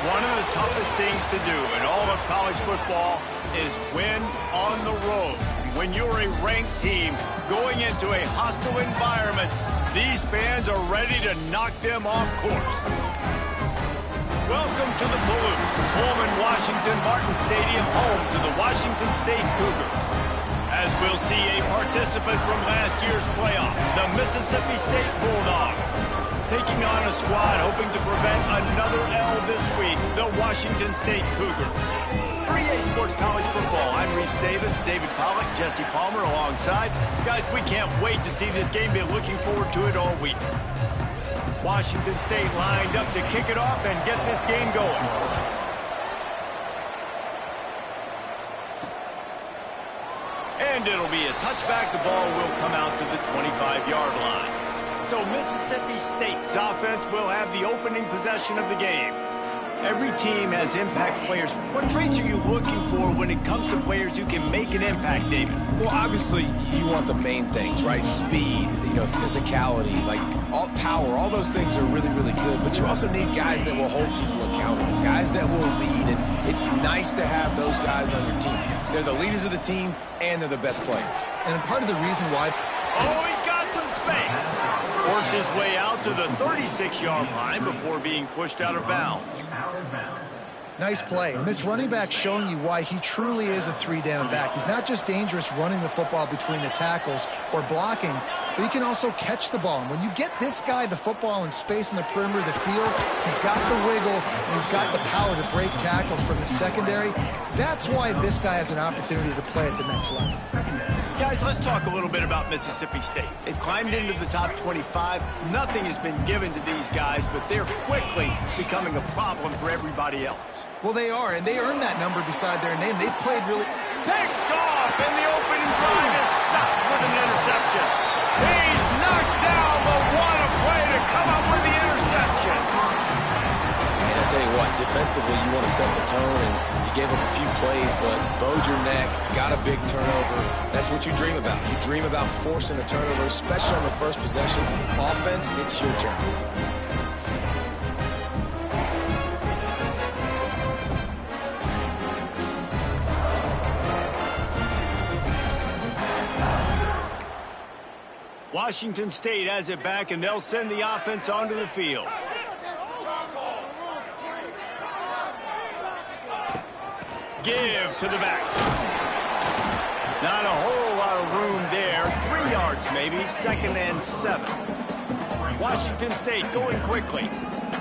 One of the toughest things to do in all of college football is win on the road. When you're a ranked team going into a hostile environment, these fans are ready to knock them off course. Welcome to the Palouse, Pullman Washington Martin Stadium, home to the Washington State Cougars. As we'll see a participant from last year's playoff, the Mississippi State Bulldogs, taking on a squad hoping to prevent another L this week, the Washington State Cougars. For EA Sports College Football, I'm Reese Davis, David Pollack, Jesse Palmer alongside. Guys, we can't wait to see this game. Been looking forward to it all week. Washington State lined up to kick it off and get this game going. And it'll be a touchback. The ball will come out to the 25-yard line. So Mississippi State's offense will have the opening possession of the game. Every team has impact players. What traits are you looking for when it comes to players who can make an impact, David? Well, obviously, you want the main things, right? Speed, physicality, like all power, all those things are really, really good. But you also need guys that will hold people accountable, guys that will lead. And it's nice to have those guys on your team. They're the leaders of the team, and they're the best players. And part of the reason why... Oh, he's got some space. Works his way out to the 36-yard line before being pushed out of bounds. Nice play. And this running back showing you why he truly is a three-down back. He's not just dangerous running the football between the tackles or blocking, but he can also catch the ball. And when you get this guy the football in space in the perimeter of the field, he's got the wiggle and he's got the power to break tackles from the secondary. That's why this guy has an opportunity to play at the next level. Guys, let's talk a little bit about Mississippi State. They've climbed into the top 25. Nothing has been given to these guys, but they're quickly becoming a problem for everybody else. Well, they are, and they earned that number beside their name. They've played really... Picked off, and the opening drive is stopped with an interception. He's knocked down, but what a play to come up with the interception. And I tell you what, defensively, you want to set the tone, and you gave up a few plays, but bowed your neck, got a big turnover. That's what you dream about. You dream about forcing a turnover, especially on the first possession. Offense, it's your turn. Washington State has it back, and they'll send the offense onto the field. Give to the back. Not a whole lot of room there. 3 yards maybe, 2nd and 7. Washington State going quickly.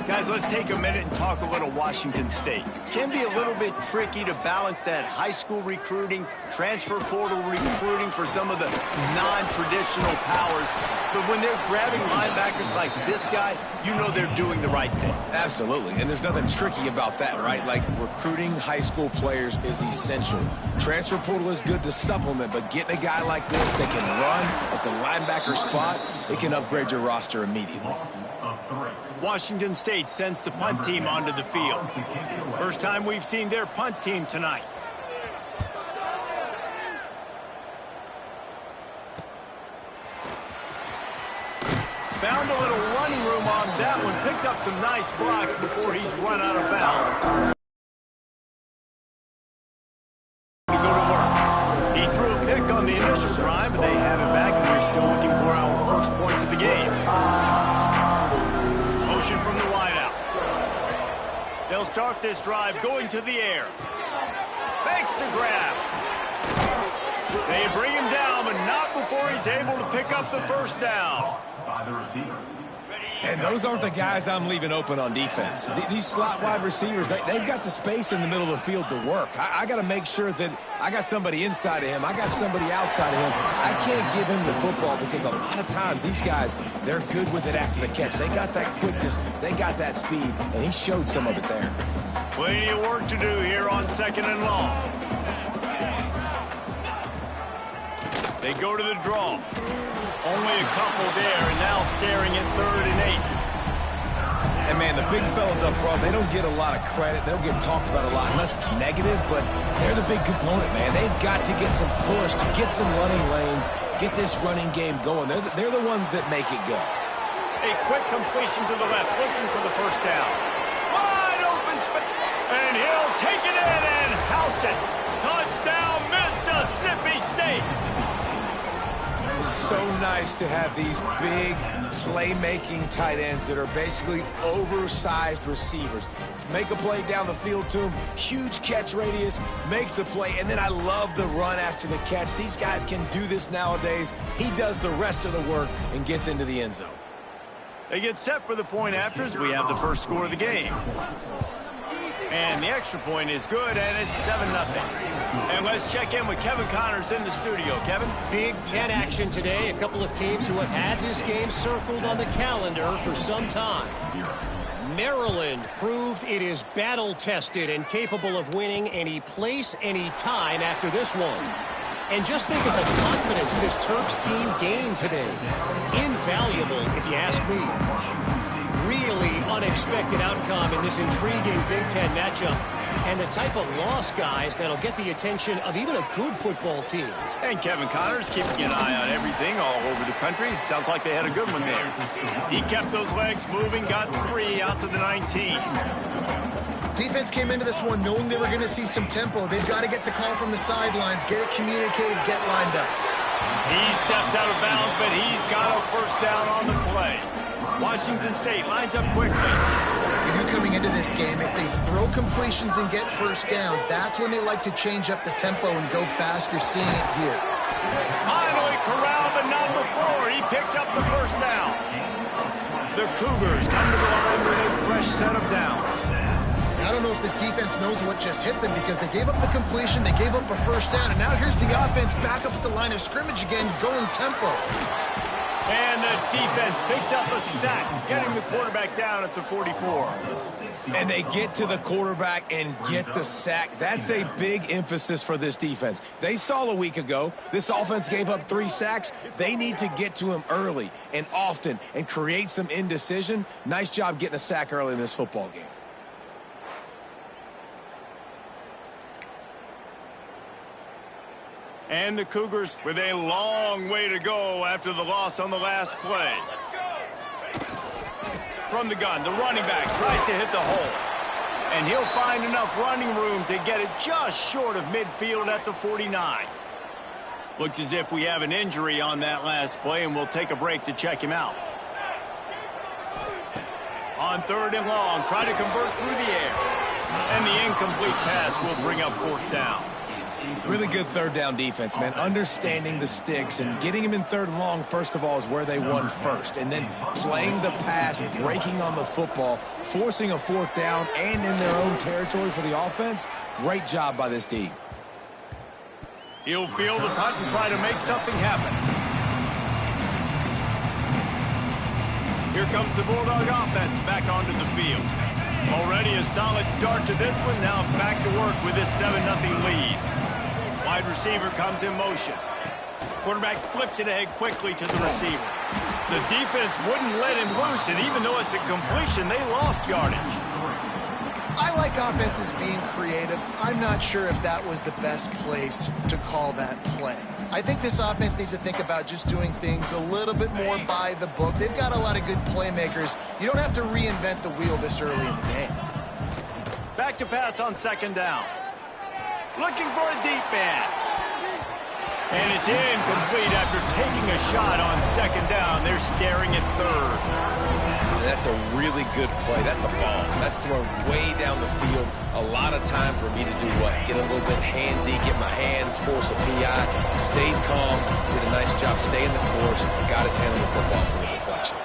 Guys, let's take a minute and talk a little Washington State. Can be a little bit tricky to balance that high school recruiting, transfer portal recruiting for some of the non-traditional powers. But when they're grabbing linebackers like this guy, you know they're doing the right thing. Absolutely, and there's nothing tricky about that, right? Like, recruiting high school players is essential. Transfer portal is good to supplement, but getting a guy like this that can run at the linebacker spot, it can upgrade your roster immediately. Washington State sends the punt team onto the field. First time we've seen their punt team tonight. Found a little running room on that one. Picked up some nice blocks before he's run out of bounds. To go to work. He threw a pick on the initial drive, but they have it back, and we're still looking for our first points of the game. Motion from the wideout. They'll start this drive going to the air. Fakes to grab. They bring him down, but not before he's able to pick up the first down. By the receiver. And those aren't the guys I'm leaving open on defense. These slot wide receivers, they've got the space in the middle of the field to work. I got to make sure that I got somebody inside of him. I got somebody outside of him. I can't give him the football because a lot of times these guys, they're good with it after the catch. They got that quickness. They got that speed, and he showed some of it there. Plenty of work to do here on 2nd and long. They go to the draw. Only a couple there, and now staring at 3rd and 8. And, man, the big fellas up front, they don't get a lot of credit. They don't get talked about a lot unless it's negative, but they're the big component, man. They've got to get some push, to get some running lanes, get this running game going. They're the ones that make it go. A quick completion to the left, looking for the first down. Wide open open space. And he'll take it in and house it. Touchdown, Mississippi State. It's so nice to have these big playmaking tight ends that are basically oversized receivers. Make a play down the field to him, huge catch radius, makes the play, and then I love the run after the catch. These guys can do this nowadays. He does the rest of the work and gets into the end zone. They get set for the point afters. We have the first score of the game. And the extra point is good, and it's 7-0. And let's check in with Kevin Connors in the studio. Kevin? Big Ten action today. A couple of teams who have had this game circled on the calendar for some time. Maryland proved it is battle-tested and capable of winning any place, any time after this one. And just think of the confidence this Terps team gained today. Invaluable, if you ask me. Really unexpected outcome in this intriguing Big Ten matchup. And the type of loss, guys, that'll get the attention of even a good football team. And Kevin Connors keeping an eye on everything all over the country. Sounds like they had a good one there. He kept those legs moving, got 3 out to the 19. Defense came into this one knowing they were going to see some tempo. They've got to get the call from the sidelines, get it communicated, get lined up. He steps out of bounds, but he's got a first down on the play. Washington State lines up quickly. We knew coming into this game, if they throw completions and get first downs, that's when they like to change up the tempo and go fast. You're seeing it here. Finally corralled, but not before. He picks up the first down. The Cougars come to the line with a fresh set of downs. I don't know if this defense knows what just hit them because they gave up the completion, they gave up a first down, and now here's the offense back up at the line of scrimmage again, going tempo. And the defense picks up a sack, getting the quarterback down at the 44. And they get to the quarterback and get the sack. That's a big emphasis for this defense. They saw a week ago, this offense gave up 3 sacks. They need to get to him early and often and create some indecision. Nice job getting a sack early in this football game. And the Cougars with a long way to go after the loss on the last play. From the gun, the running back tries to hit the hole. And he'll find enough running room to get it just short of midfield at the 49. Looks as if we have an injury on that last play, and we'll take a break to check him out. On 3rd and long, try to convert through the air. And the incomplete pass will bring up 4th down. Really good 3rd down defense, man. Understanding the sticks and getting him in 3rd and long, first of all, is where they won first. And then playing the pass, breaking on the football, forcing a 4th down and in their own territory for the offense. Great job by this team. He'll field the punt and try to make something happen. Here comes the Bulldog offense back onto the field. Already a solid start to this one. Now back to work with this 7-0 lead. Wide receiver comes in motion. Quarterback flips it ahead quickly to the receiver. The defense wouldn't let him loose, and even though it's a completion, they lost yardage. I like offenses being creative. I'm not sure if that was the best place to call that play. I think this offense needs to think about just doing things a little bit more by the book. They've got a lot of good playmakers. You don't have to reinvent the wheel this early in the game. Back to pass on 2nd down. Looking for a deep man. And it's incomplete after taking a shot on 2nd down. They're staring at 3rd. That's a really good play. That's a ball. That's thrown way down the field. A lot of time for me to do what? Get a little bit handsy, get my hands, force a PI. Stayed calm, did a nice job staying the course, got his hand on the football for the deflection.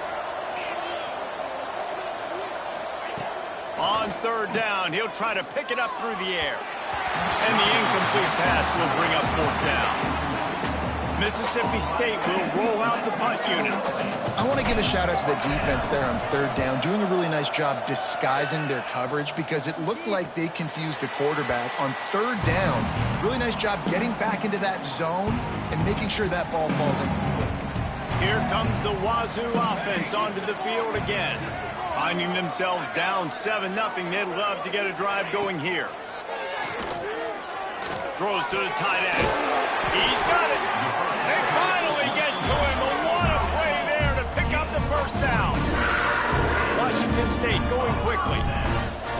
On 3rd down, he'll try to pick it up through the air. And the incomplete pass will bring up 4th down. Mississippi State will roll out the punt unit. I want to give a shout out to the defense there on 3rd down, doing a really nice job disguising their coverage because it looked like they confused the quarterback on 3rd down. Really nice job getting back into that zone and making sure that ball falls incomplete. Here comes the Wazoo offense onto the field again. Finding themselves down 7-0, they'd love to get a drive going here. Throws to the tight end. He's got it. They finally get to him. What a play there to pick up the 1st down. Washington State going quickly.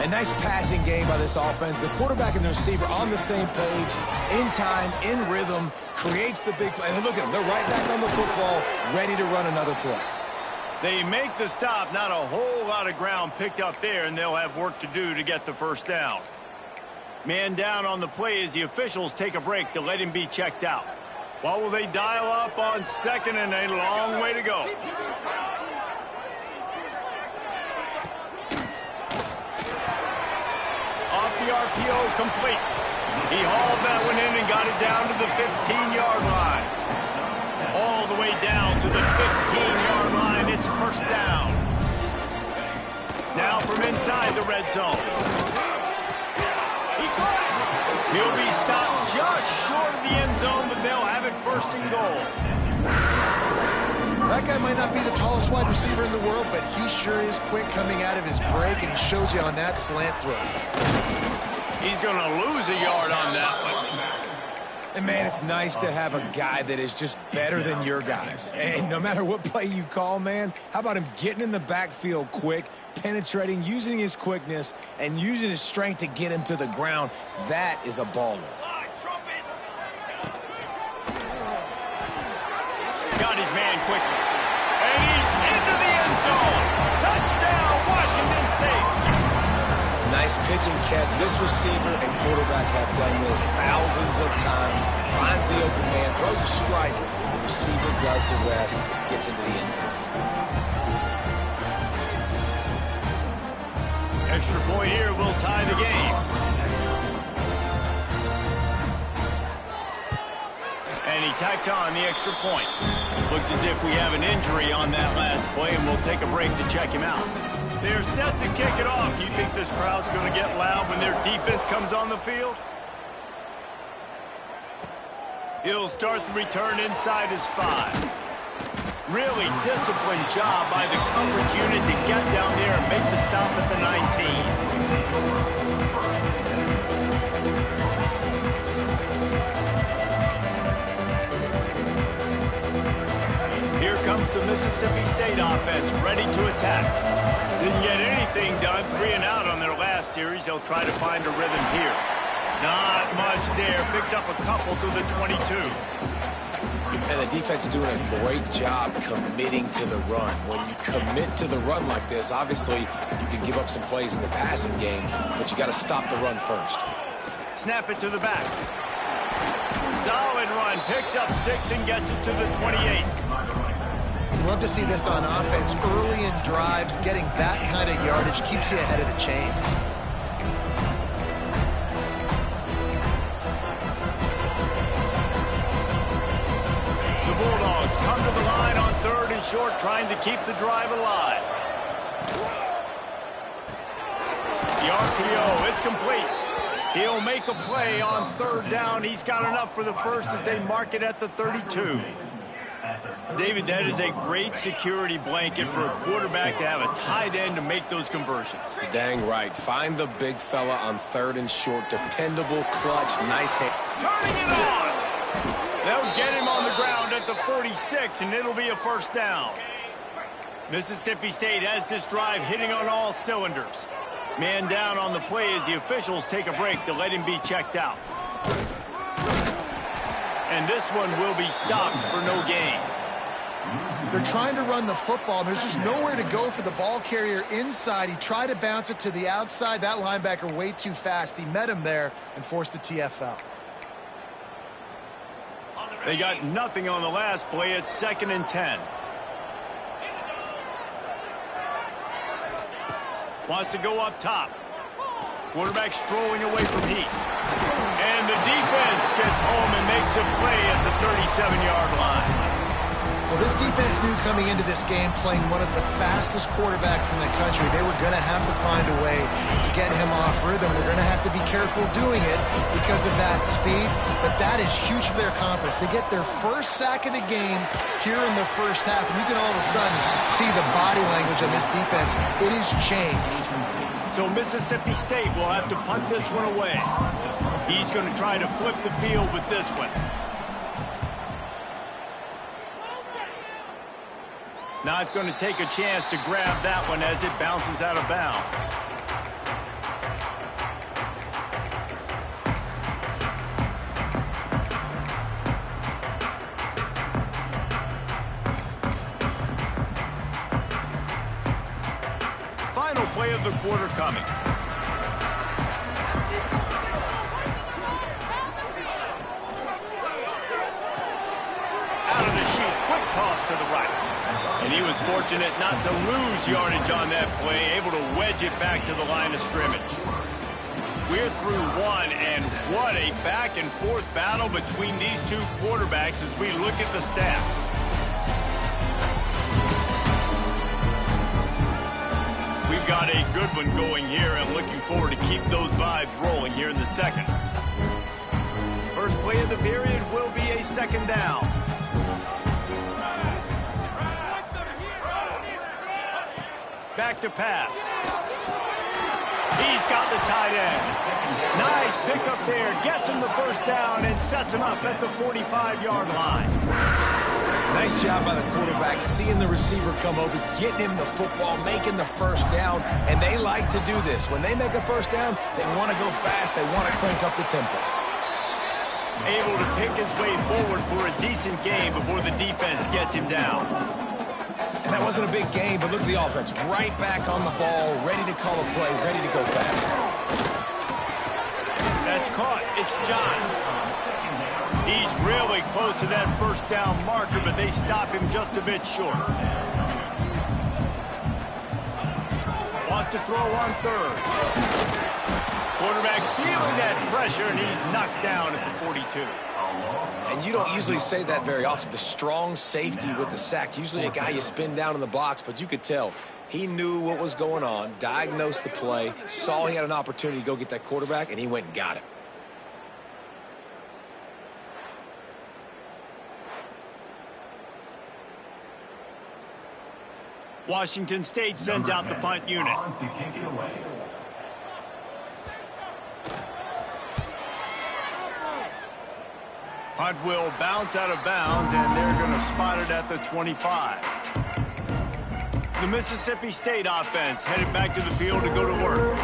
A nice passing game by this offense. The quarterback and the receiver on the same page, in time, in rhythm, creates the big play. And look at them. They're right back on the football, ready to run another play. They make the stop. Not a whole lot of ground picked up there, and they'll have work to do to get the first down. Man down on the play as the officials take a break to let him be checked out. What will they dial up on second, and a long way to go. Off the RPO, complete. He hauled that one in and got it down to the 15-yard line. All the way down to the 15-yard line. It's first down. Now from inside the red zone. He caught it. He'll be stopped just short of the end zone, but they'll have it first and goal. That guy might not be the tallest wide receiver in the world, but he sure is quick coming out of his break, and he shows you on that slant throw. He's going to lose a yard on that one. And, man, it's nice to have a guy that is just better than your guys. And no matter what play you call, man, how about him getting in the backfield quick, penetrating, using his quickness, and using his strength to get him to the ground? That is a baller. Got his man quickly. And he's into the end zone. Touchdown, Washington State. Nice pitch and catch. This receiver and quarterback have done this thousands of times. Finds the open man, throws a strike. The receiver does the rest, gets into the end zone. Extra point here will tie the game. And he tacks on the extra point. Looks as if we have an injury on that last play, and we'll take a break to check him out. They're set to kick it off. You think this crowd's going to get loud when their defense comes on the field? He'll start the return inside his 5. Really disciplined job by the coverage unit to get down there and make the stop at the 19. Here comes the Mississippi State offense, ready to attack. Didn't get anything done, 3 and out on their last series. They'll try to find a rhythm here. Not much there. Picks up a couple to the 22. And the defense doing a great job committing to the run. When you commit to the run like this, obviously you can give up some plays in the passing game, but you got to stop the run first. Snap it to the back. Solid run. Picks up 6 and gets it to the 28. Love to see this on offense. Early in drives, getting that kind of yardage keeps you ahead of the chains. The Bulldogs come to the line on 3rd and short, trying to keep the drive alive. The RPO, it's complete. He'll make a play on 3rd down. He's got enough for the first as they mark it at the 32. David, that is a great security blanket for a quarterback to have a tight end to make those conversions. Dang right. Find the big fella on 3rd and short. Dependable, clutch, nice hit. Turning it on! They'll get him on the ground at the 46, and it'll be a first down. Mississippi State has this drive hitting on all cylinders. Man down on the play as the officials take a break to let him be checked out. And this one will be stopped for no gain. They're trying to run the football. There's just nowhere to go for the ball carrier inside. He tried to bounce it to the outside. That linebacker way too fast. He met him there and forced the TFL. They got nothing on the last play. It's 2nd and 10. Wants to go up top. Quarterback strolling away from heat. And the defense gets home and makes a play at the 37-yard line. Well, this defense knew coming into this game, playing one of the fastest quarterbacks in the country, they were going to have to find a way to get him off rhythm. They're going to have to be careful doing it because of that speed, but that is huge for their confidence. They get their first sack of the game here in the first half, and you can all of a sudden see the body language of this defense. It has changed. So Mississippi State will have to punt this one away. He's going to try to flip the field with this one. Not going to take a chance to grab that one as it bounces out of bounds. final play of the quarter coming. Out of the sheet, quick toss to the right. And he was fortunate not to lose yardage on that play, able to wedge it back to the line of scrimmage. We're through one, and what a back-and-forth battle between these two quarterbacks as we look at the stats. We've got a good one going here, and looking forward to keep those vibes rolling here in the second. First play of the period will be a second down. Back to pass. He's got the tight end. Nice pickup there. Gets him the first down and sets him up at the 45-yard line. Nice job by the quarterback, seeing the receiver come over, getting him the football, making the first down, and they like to do this. When they make a first down, they want to go fast. They want to crank up the tempo. Able to pick his way forward for a decent game before the defense gets him down. And that wasn't a big game, but look at the offense. Right back on the ball, ready to call a play, ready to go fast. That's caught. It's Johns. He's really close to that first down marker, but they stop him just a bit short. Wants to throw on third. Quarterback feeling that pressure, and he's knocked down at the 42. And you don't usually say that very often. The strong safety with the sack. Usually a guy you spin down in the box, but you could tell he knew what was going on, diagnosed the play, saw he had an opportunity to go get that quarterback, and he went and got it. Washington State sends out the punt unit. Punt will bounce out of bounds, and they're going to spot it at the 25. The Mississippi State offense headed back to the field to go to work.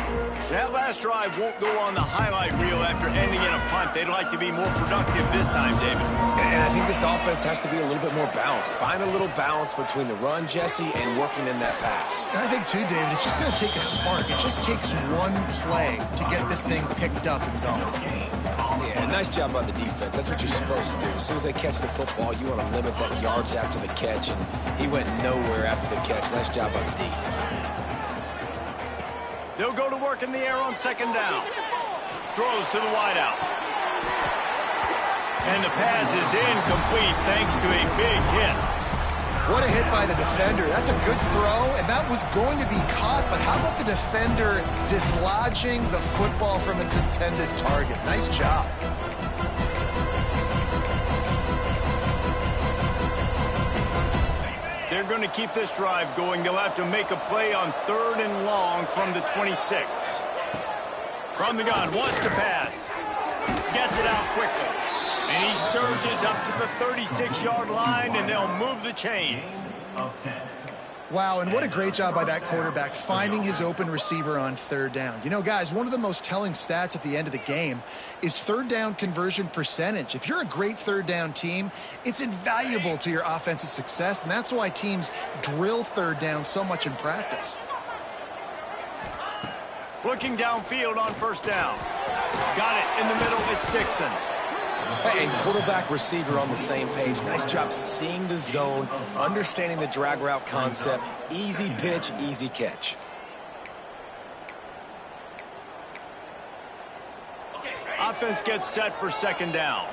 That last drive won't go on the highlight reel after ending in a punt. They'd like to be more productive this time, David. And I think this offense has to be a little bit more balanced. Find a little balance between the run, Jesse, and working in that pass. And I think, too, David, it's just going to take a spark. It just takes one play to get this thing picked up and going. Yeah, nice job by the defense. That's what you're supposed to do. As soon as they catch the football, you want to limit that yards after the catch, and he went nowhere after the catch. Nice job by the D. They'll go to work in the air on second down. Throws to the wideout. And the pass is incomplete thanks to a big hit. What a hit by the defender. That's a good throw, and that was going to be caught, but how about the defender dislodging the football from its intended target? Nice job. They're going to keep this drive going. They'll have to make a play on third and long from the 26. From the gun, wants to pass. Gets it out quickly. And he surges up to the 36-yard line, and they'll move the chains. Wow, and what a great job by that quarterback finding his open receiver on third down. You know, guys, one of the most telling stats at the end of the game is third down conversion percentage. If you're a great third down team, it's invaluable to your offensive success, and that's why teams drill third down so much in practice. Looking downfield on first down. Got it in the middle. It's Dixon. Hey, and quarterback receiver on the same page. Nice job seeing the zone, understanding the drag route concept. Easy pitch, easy catch. Offense gets set for second down.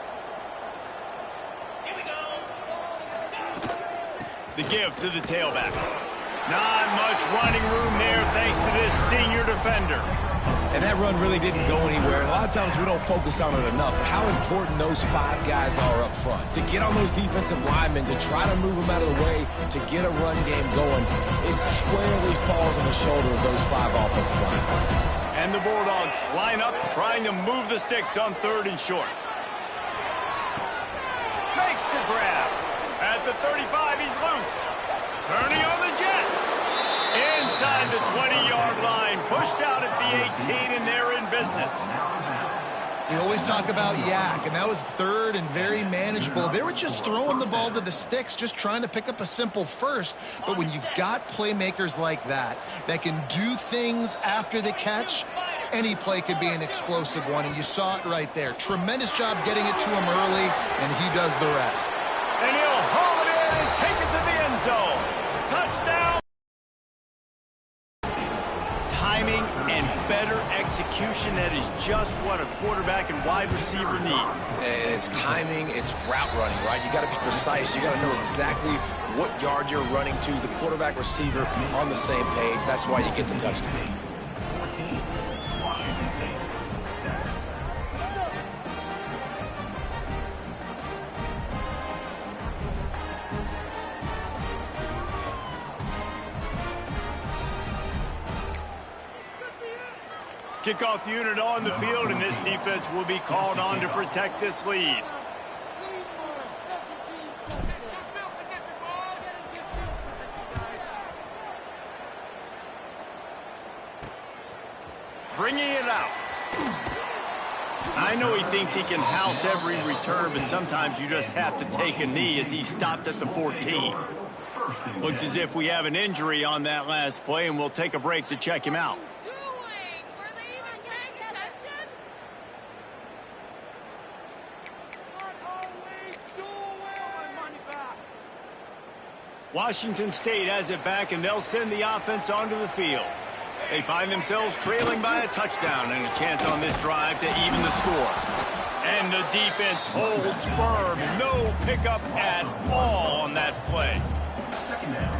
The give to the tailback. Not much running room there thanks to this senior defender. And that run really didn't go anywhere. And a lot of times we don't focus on it enough. But how important those five guys are up front. To get on those defensive linemen, to try to move them out of the way, to get a run game going, it squarely falls on the shoulder of those five offensive linemen. And the Bulldogs line up, trying to move the sticks on third and short. Makes the grab. At the 35, he's loose. Turning on the Jets. Inside the 20-yard line. Pushed out at the 18, and they're in business. We always talk about yak, and that was third and very manageable. They were just throwing the ball to the sticks, just trying to pick up a simple first. But when you've got playmakers like that can do things after the catch, any play could be an explosive one, and you saw it right there. Tremendous job getting it to him early, and he does the rest. And he'll haul it in and take it to the end zone. Touchdown! Timing and better execution, that is just what a quarterback and wide receiver need. And it's timing, it's route running, right? You got to be precise. You got to know exactly what yard you're running to. The quarterback receiver on the same page. That's why you get the touchdown. Kickoff unit on the field, and this defense will be called on to protect this lead. Bringing it out. I know he thinks he can house every return, but sometimes you just have to take a knee as he stopped at the 14. Looks as if we have an injury on that last play, and we'll take a break to check him out. Washington State has it back, and they'll send the offense onto the field. They find themselves trailing by a touchdown and a chance on this drive to even the score. And the defense holds firm. No pickup at all on that play.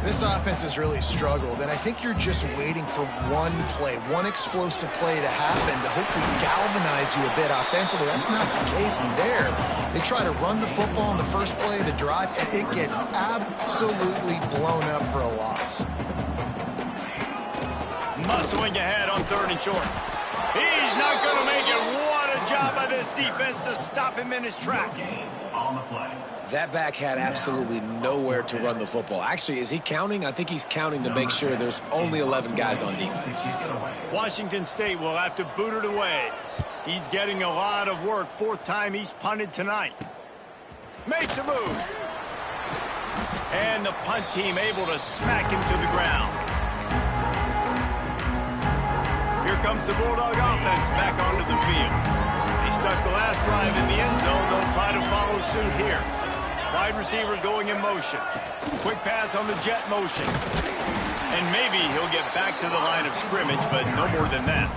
This offense has really struggled, and I think you're just waiting for one play, one explosive play to happen to hopefully galvanize you a bit offensively. That's not the case in there. They try to run the football in the first play of the drive, and it gets absolutely blown up for a loss. Muscling ahead on 3rd and short. He's not going to make it. What a job by this defense to stop him in his tracks. That back had absolutely nowhere to run the football. Actually, is he counting? I think he's counting to make sure there's only 11 guys on defense. Washington State will have to boot it away. He's getting a lot of work. 4th time he's punted tonight. Makes a move. And the punt team able to smack him to the ground. Here comes the Bulldog offense back onto the field. They stuck the last drive in the end zone. They'll try to follow suit here. Wide receiver going in motion. Quick pass on the jet motion. And maybe he'll get back to the line of scrimmage, but no more than that.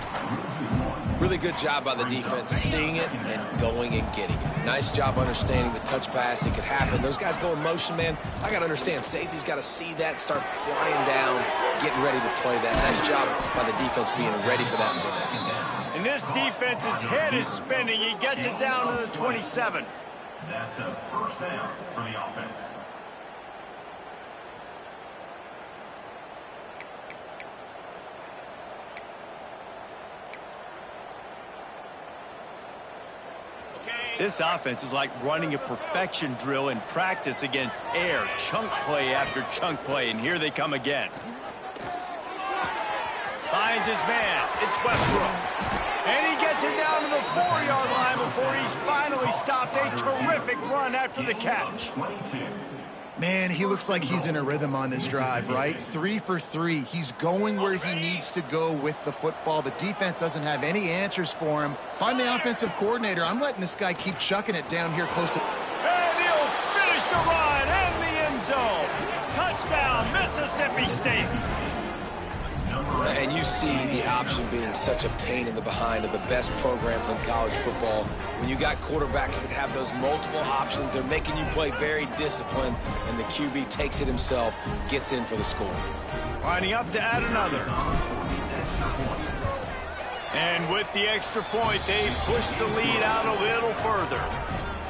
Really good job by the defense, seeing it and going and getting it. Nice job understanding the touch pass. It could happen. Those guys go in motion, man. I got to understand, safety's got to see that, start flying down, getting ready to play that. Nice job by the defense being ready for that play. And this defense's head is spinning. He gets it down to the 27. That's a first down for the offense. This offense is like running a perfection drill in practice against air. Chunk play after chunk play, and here they come again. Finds his man. It's Westbrook. And he gets it down to the 4-yard line before he's finally stopped. A terrific run after the catch. Man, he looks like he's in a rhythm on this drive, right? 3 for 3. He's going where he needs to go with the football. The defense doesn't have any answers for him. Find the offensive coordinator. I'm letting this guy keep chucking it down here close to... And he'll finish the run and the end zone. Touchdown, Mississippi State. And you see the option being such a pain in the behind of the best programs in college football. When you got quarterbacks that have those multiple options, they're making you play very disciplined, and the QB takes it himself, gets in for the score. Lining up to add another. And with the extra point, they push the lead out a little further.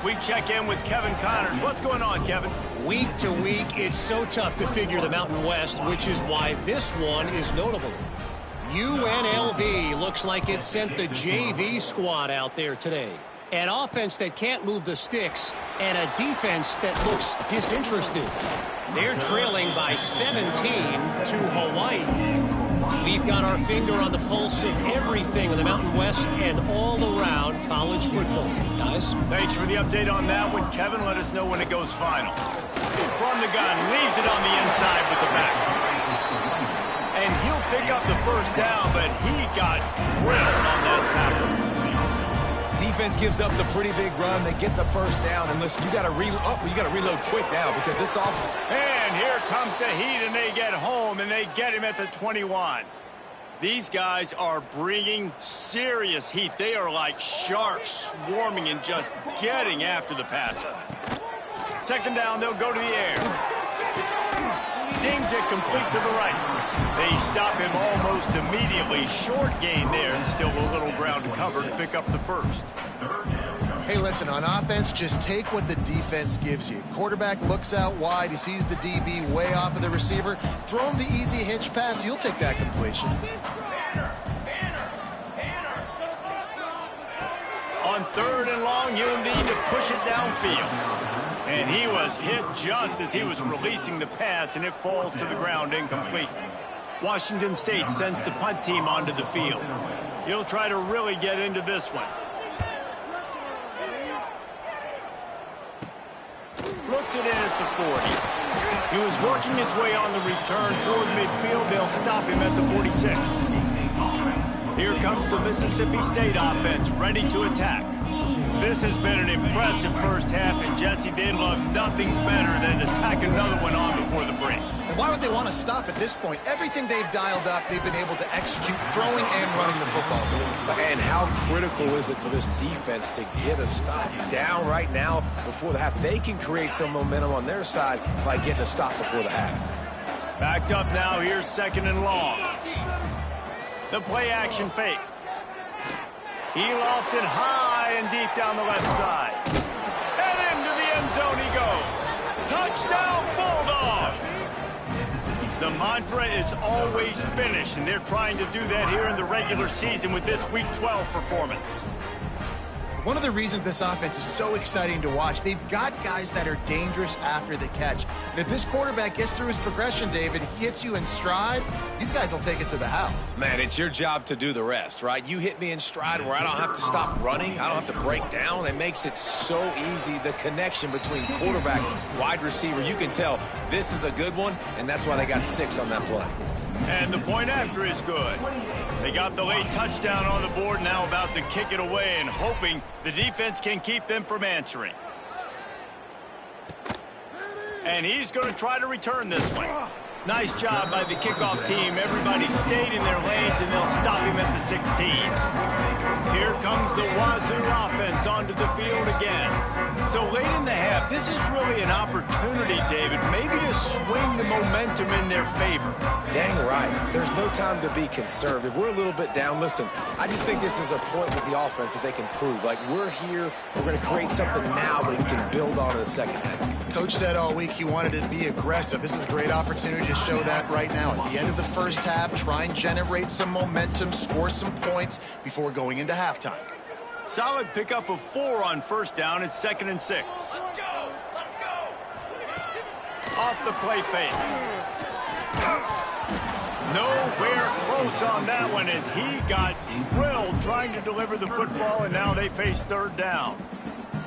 We check in with Kevin Connors. What's going on, Kevin? Week to week, it's so tough to figure the Mountain West, which is why this one is notable. UNLV looks like it sent the JV squad out there today. An offense that can't move the sticks, and a defense that looks disinterested. They're trailing by 17 to Hawaii. We've got our finger on the pulse of everything in the Mountain West and all around college football. Guys? Thanks for the update on that one, Kevin. Let us know when it goes final. From the gun, leaves it on the inside with the back. And he'll pick up the first down, but he got drilled on that tackle. Defense gives up the pretty big run. They get the first down. And listen, you got to reload quick now because this offense. And here comes the heat, and they get home, and they get him at the 21. These guys are bringing serious heat. They are like sharks swarming and just getting after the passer. Second down, they'll go to the air. Zings it complete to the right. They stop him almost immediately. Short gain there, and still a little ground to cover to pick up the first. Hey, listen, on offense, just take what the defense gives you. Quarterback looks out wide. He sees the DB way off of the receiver. Throw him the easy hitch pass. You'll take that completion. On third and long, you'll need to push it downfield. And he was hit just as he was releasing the pass, and it falls to the ground incomplete. Washington State sends the punt team onto the field. He'll try to really get into this one. Looks it in at the 40. He was working his way on the return toward midfield. They'll stop him at the 46. Here comes the Mississippi State offense, ready to attack. This has been an impressive first half, and Jesse, they'd love nothing better than to tack another one on before the break. And why would they want to stop at this point? Everything they've dialed up, they've been able to execute, throwing and running the football. And how critical is it for this defense to get a stop down right now before the half? They can create some momentum on their side by getting a stop before the half. Backed up now, here's second and long. The play action fake. He lost it high and deep down the left side. And into the end zone he goes. Touchdown, Bulldogs! The mantra is always finish, and they're trying to do that here in the regular season with this Week 12 performance. One of the reasons this offense is so exciting to watch, they've got guys that are dangerous after the catch. And if this quarterback gets through his progression, David, he hits you in stride, these guys will take it to the house. Man, it's your job to do the rest, right? You hit me in stride where I don't have to stop running. I don't have to break down. It makes it so easy, the connection between quarterback, wide receiver. You can tell this is a good one, and that's why they got 6 on that play. And the point after is good. They got the late touchdown on the board, now about to kick it away and hoping the defense can keep them from answering. And he's going to try to return this one. Nice job by the kickoff team. Everybody stayed in their lanes, and they'll stop him at the 16. Here comes the Wazoo offense onto the field again. So late in the half, this is really an opportunity, David, maybe to swing the momentum in their favor. Dang right. There's no time to be conservative. We're a little bit down. Listen, I just think this is a point with the offense that they can prove. Like, we're here, we're going to create something now that we can build on in the second half. Coach said all week he wanted to be aggressive. This is a great opportunity to show that right now. At the end of the first half, try and generate some momentum, score some points before going into halftime. Solid pickup of 4 on first down. It's 2nd and 6. Off the play fake. Nowhere close on that one as he got drilled trying to deliver the football, and now they face third down.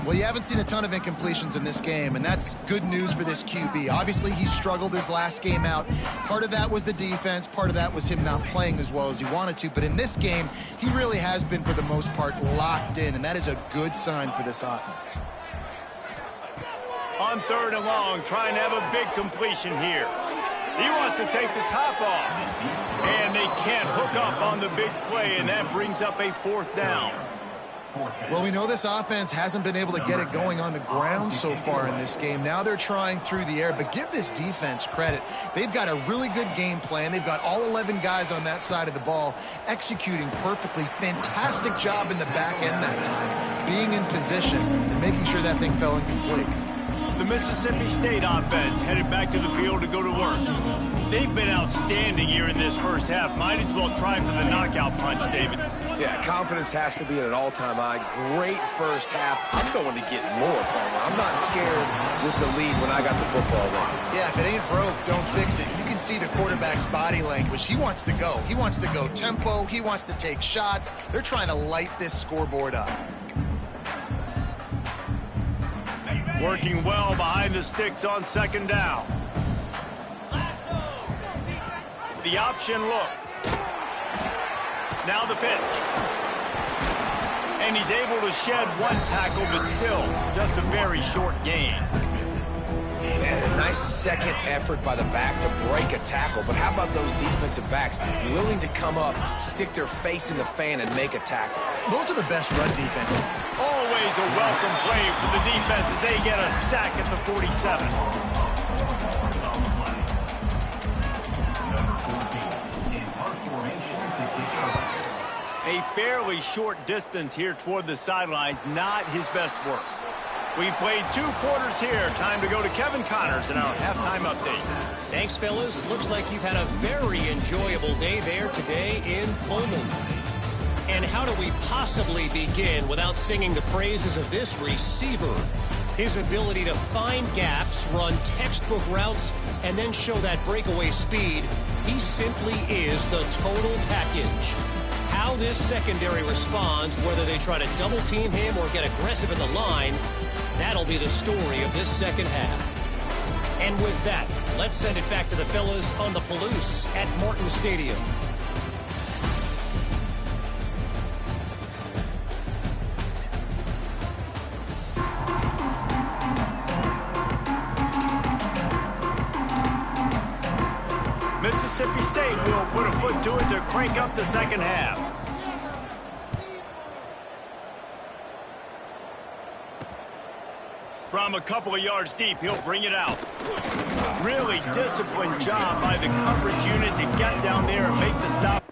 Well, you haven't seen a ton of incompletions in this game, and that's good news for this QB. Obviously, he struggled his last game out. Part of that was the defense. Part of that was him not playing as well as he wanted to. But in this game, he really has been, for the most part, locked in, and that is a good sign for this offense. On third and long, trying to have a big completion here. He wants to take the top off. And they can't hook up on the big play, and that brings up a 4th down. Well, we know this offense hasn't been able to get it going on the ground so far in this game. Now they're trying through the air, but give this defense credit. They've got a really good game plan. They've got all 11 guys on that side of the ball executing perfectly. Fantastic job in the back end that time, being in position and making sure that thing fell incomplete. The Mississippi State offense headed back to the field to go to work. They've been outstanding here in this first half. Might as well try for the knockout punch, David. Yeah, confidence has to be at an all-time high. Great first half. I'm going to get more, Palmer. I'm not scared with the lead when I got the football running. Yeah, if it ain't broke, don't fix it. You can see the quarterback's body language. He wants to go. He wants to go tempo. He wants to take shots. They're trying to light this scoreboard up. Working well behind the sticks on second down. The option look. Now the pitch. And he's able to shed one tackle, but still just a very short gain. Man, a nice second effort by the back to break a tackle. But how about those defensive backs willing to come up, stick their face in the fan, and make a tackle? Those are the best run defense. Always a welcome play for the defense as they get a sack at the 47. A fairly short distance here toward the sidelines, not his best work. We've played 2 quarters here. Time to go to Kevin Connors in our halftime update. Thanks, fellas. Looks like you've had a very enjoyable day there today in Pullman. And how do we possibly begin without singing the praises of this receiver? His ability to find gaps, run textbook routes, and then show that breakaway speed. He simply is the total package. How this secondary responds, whether they try to double-team him or get aggressive at the line, that'll be the story of this second half. And with that, let's send it back to the fellas on the Palouse at Martin Stadium. Mississippi State will put a foot to it to crank up the second half. From a couple of yards deep, he'll bring it out. Really disciplined job by the coverage unit to get down there and make the stop.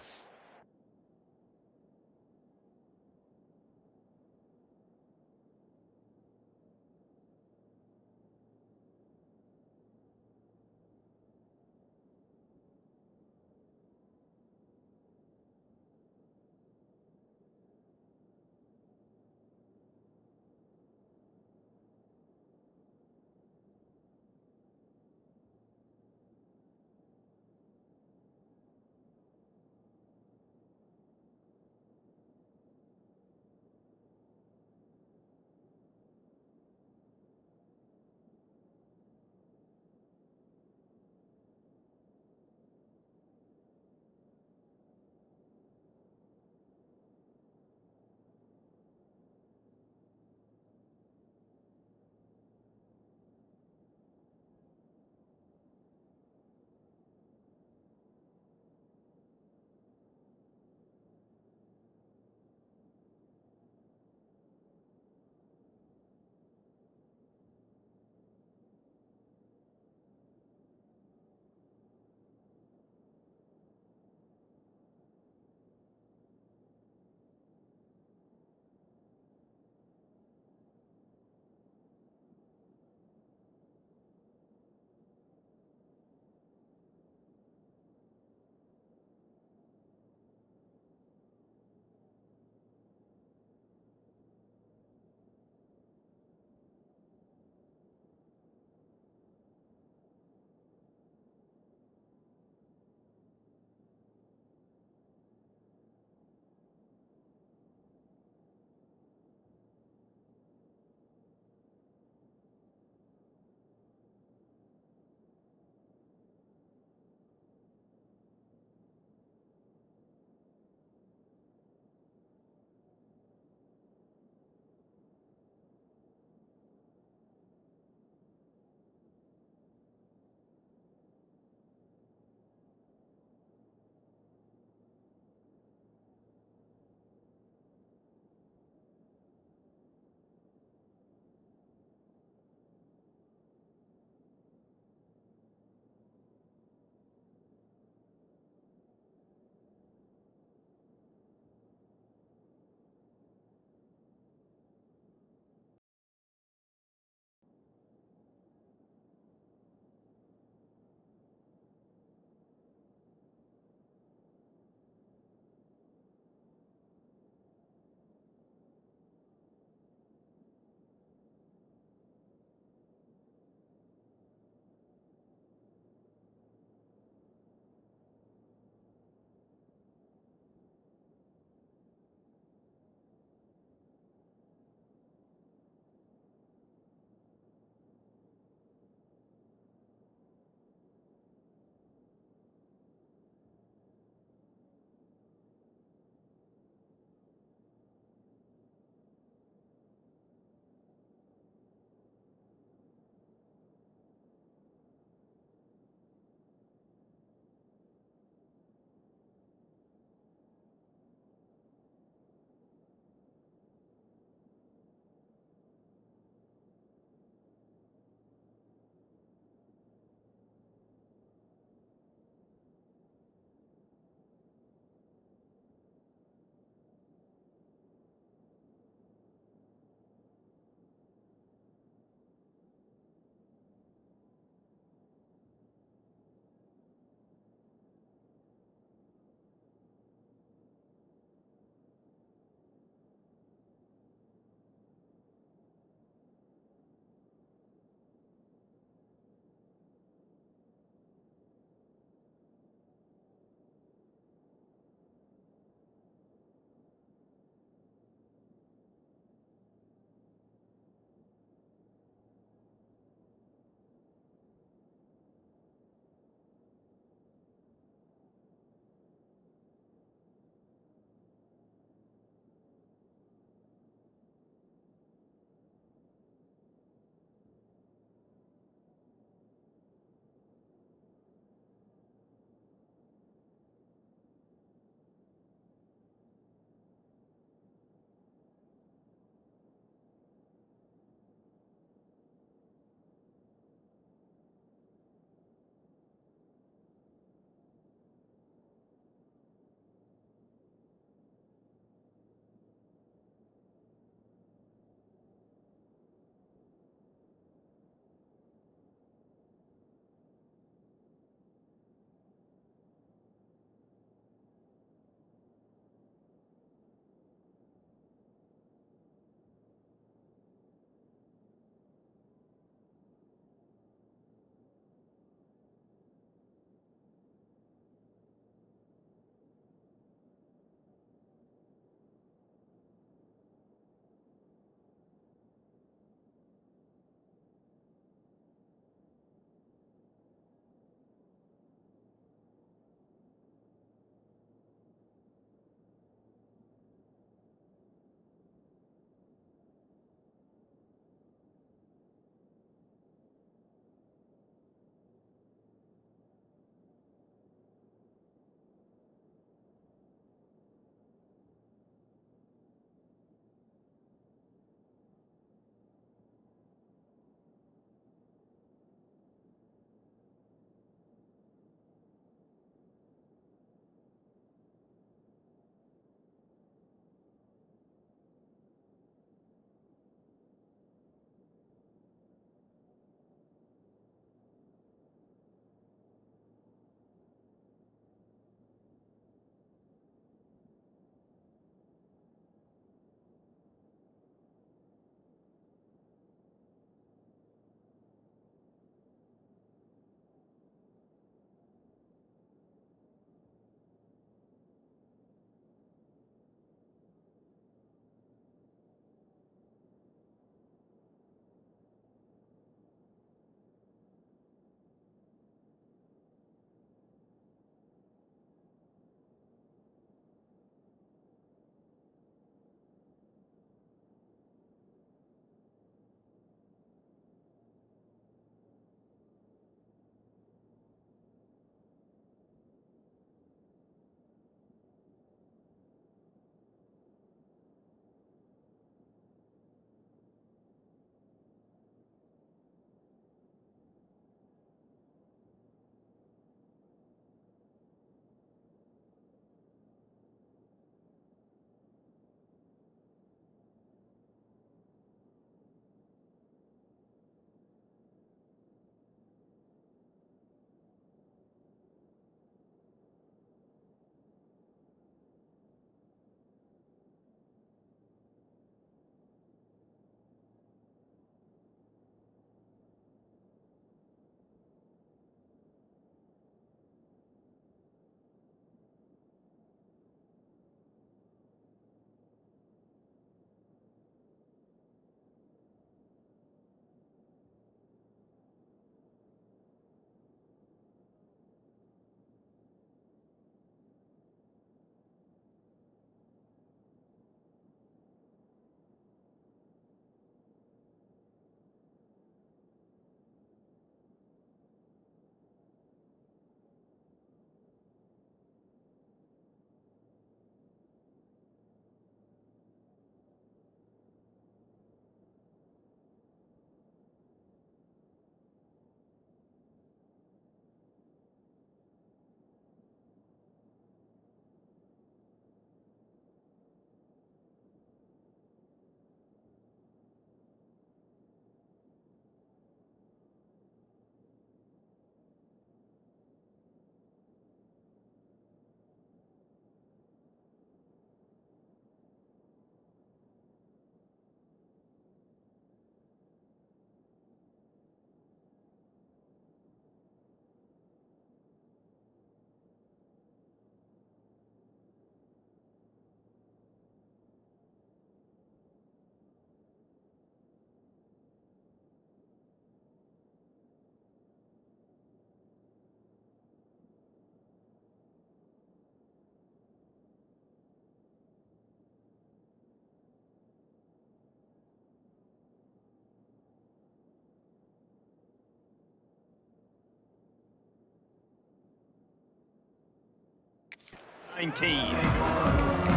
19.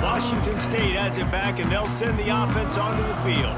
Washington State has it back, and they'll send the offense onto the field.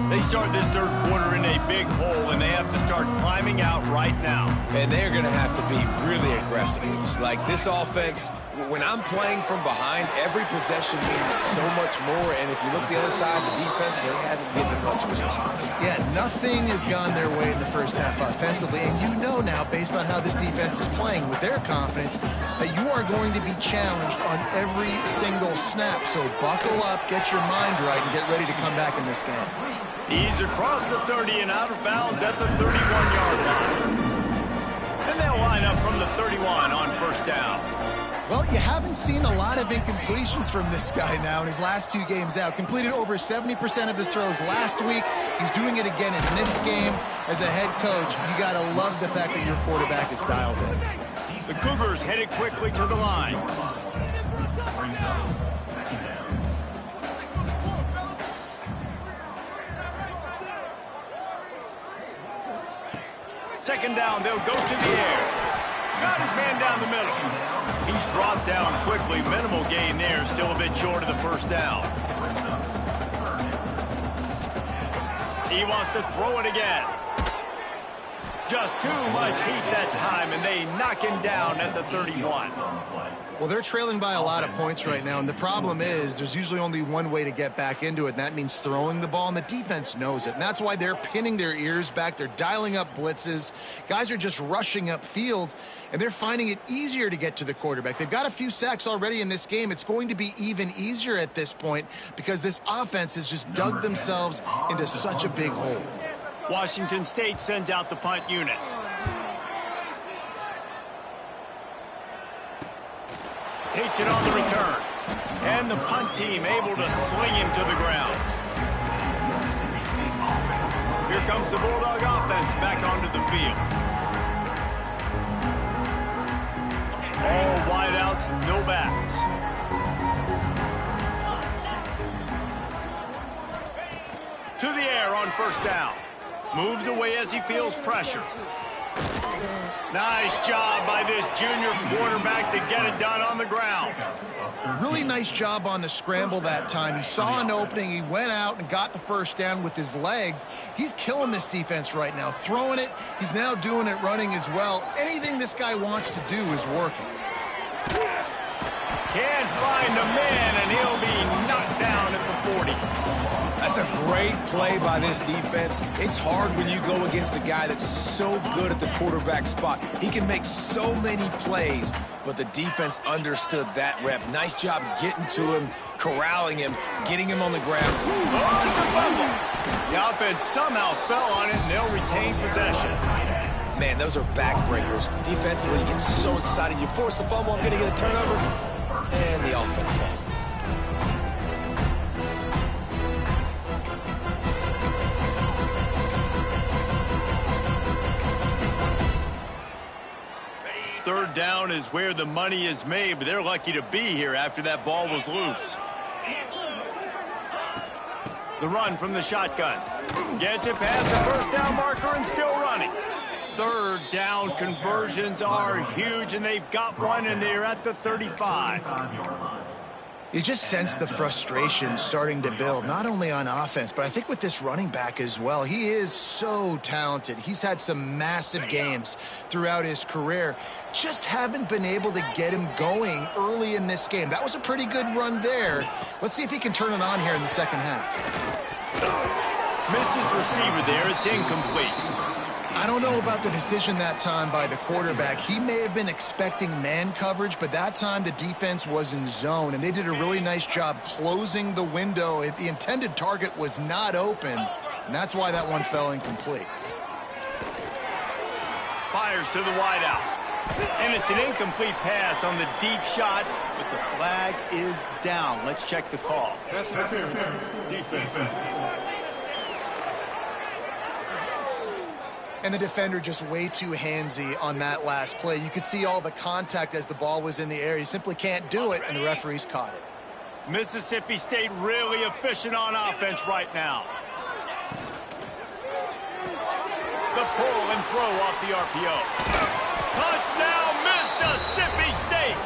They start this third quarter in a big hole, and they have to start climbing out right now. And they're going to have to be really aggressive. Like this offense, when I'm playing from behind, every possession means so much more. And if you look the other side, the defense, they haven't given much resistance. Yeah, nothing has gone their way in the first half offensively. And you know now, based on how this defense is playing with their confidence, that you are going to be challenged on every single snap. So buckle up, get your mind right, and get ready to come back in this game. He's across the 30 and out of bounds at the 31-yard line. And they'll line up from the 31 on first down. Well, you haven't seen a lot of incompletions from this guy now in his last 2 games out. Completed over 70% of his throws last week. He's doing it again in this game. As a head coach, you got to love the fact that your quarterback is dialed in. The Cougars headed quickly to the line. Second down, they'll go to the air. Got his man down the middle. He's brought down quickly. Minimal gain there, still a bit short of the first down. He wants to throw it again. Just too much heat that time, and they knock him down at the 31. Well, they're trailing by a lot of points right now, and the problem is there's usually only one way to get back into it, and that means throwing the ball, and the defense knows it. And that's why they're pinning their ears back. They're dialing up blitzes. Guys are just rushing upfield, and they're finding it easier to get to the quarterback. They've got a few sacks already in this game. It's going to be even easier at this point because this offense has just dug themselves into such a big hole. Washington State sends out the punt unit. Takes it on the return. And the punt team able to sling him to the ground. Here comes the Bulldog offense back onto the field. All wideouts, no backs. To the air on first down. Moves away as he feels pressure. Nice job by this junior quarterback to get it done on the ground. Really nice job on the scramble that time. He saw an opening. He went out and got the first down with his legs. He's killing this defense right now. Throwing it. He's now doing it running as well. Anything this guy wants to do is working. Can't find a man, and he'll be knocked down at the 40. That's a great play by this defense. It's hard when you go against a guy that's so good at the quarterback spot. He can make so many plays, but the defense understood that rep. Nice job getting to him, corralling him, getting him on the ground. Oh, it's a fumble. The offense somehow fell on it, and they'll retain possession. Man, those are backbreakers. Defensively, you get so excited. You force the fumble, I'm going to get a turnover, and the offense falls. Third down is where the money is made, but they're lucky to be here after that ball was loose. The run from the shotgun. Gets it past the first down marker and still running. Third down conversions are huge, and they've got one, and they're at the 35. You just sense the frustration starting to build, not only on offense, but I think with this running back as well. He is so talented. He's had some massive games throughout his career. Just haven't been able to get him going early in this game. That was a pretty good run there. Let's see if he can turn it on here in the second half. Missed his receiver there. It's incomplete. I don't know about the decision that time by the quarterback. He may have been expecting man coverage, but that time the defense was in zone, and they did a really nice job closing the window. The intended target was not open, and that's why that one fell incomplete. Fires to the wideout. And it's an incomplete pass on the deep shot, but the flag is down. Let's check the call. Defense. And the defender just way too handsy on that last play. You could see all the contact as the ball was in the air. He simply can't do it, and the referees caught it. Mississippi State really efficient on offense right now. The pull and throw off the RPO. Touchdown, Mississippi State.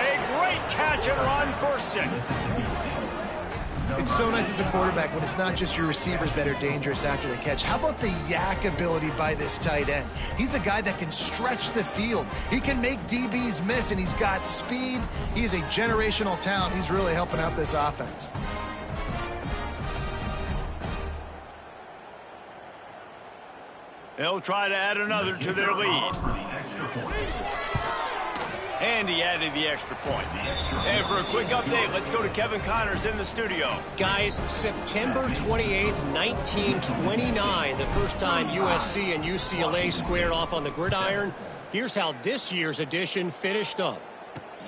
A great catch and run for 6. It's so nice as a quarterback when it's not just your receivers that are dangerous after the catch. How about the yak ability by this tight end? He's a guy that can stretch the field. He can make DBs miss, and he's got speed. He is a generational talent. He's really helping out this offense. They'll try to add another to their lead. And he added the extra point. And for a quick update, let's go to Kevin Connors in the studio. Guys, September 28th, 1929, the first time USC and UCLA squared off on the gridiron. Here's how this year's edition finished up.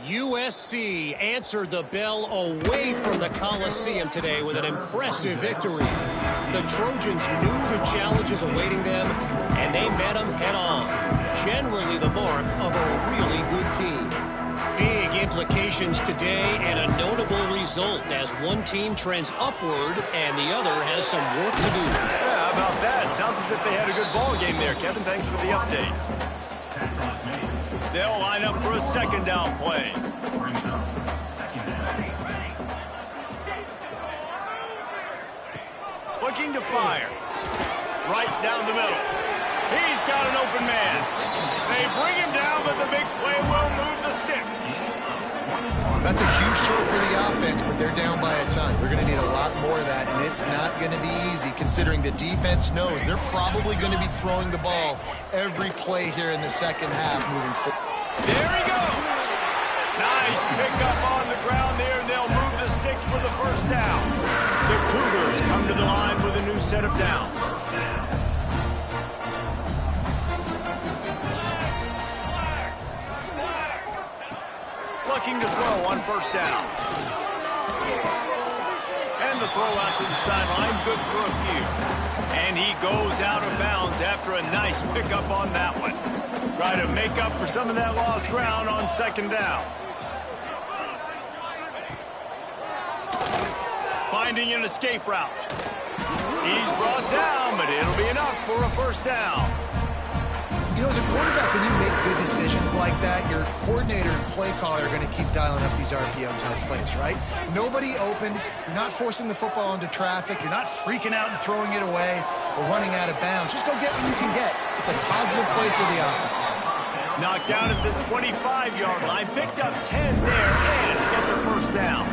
USC answered the bell away from the Coliseum today with an impressive victory. The Trojans knew the challenges awaiting them, and they met them head-on. Generally the mark of a really good team. Big implications today and a notable result as one team trends upward and the other has some work to do. Yeah, how about that? Sounds as if they had a good ball game there. Kevin, thanks for the update. They'll line up for a second down play. Looking to fire. Right down the middle. He's got an open man. They bring him down, but the big play will move the sticks. That's a huge throw for the offense, but they're down by a ton. They're going to need a lot more of that, and it's not going to be easy considering the defense knows they're probably going to be throwing the ball every play here in the second half moving forward. There he goes. Nice pickup on the ground there, and they'll move the sticks for the first down. The Cougars come to the line with a new set of downs. Looking to throw on first down. And the throw out to the sideline, good for a few. And he goes out of bounds after a nice pickup on that one. Try to make up for some of that lost ground on second down. Finding an escape route. He's brought down, but it'll be enough for a first down. You know, as a quarterback, when you make good decisions like that, your coordinator and play caller are going to keep dialing up these RPO-type plays, right? Nobody open. You're not forcing the football into traffic. You're not freaking out and throwing it away or running out of bounds. Just go get what you can get. It's a positive play for the offense. Knocked down at the 25-yard line. Picked up 10 there and gets a first down.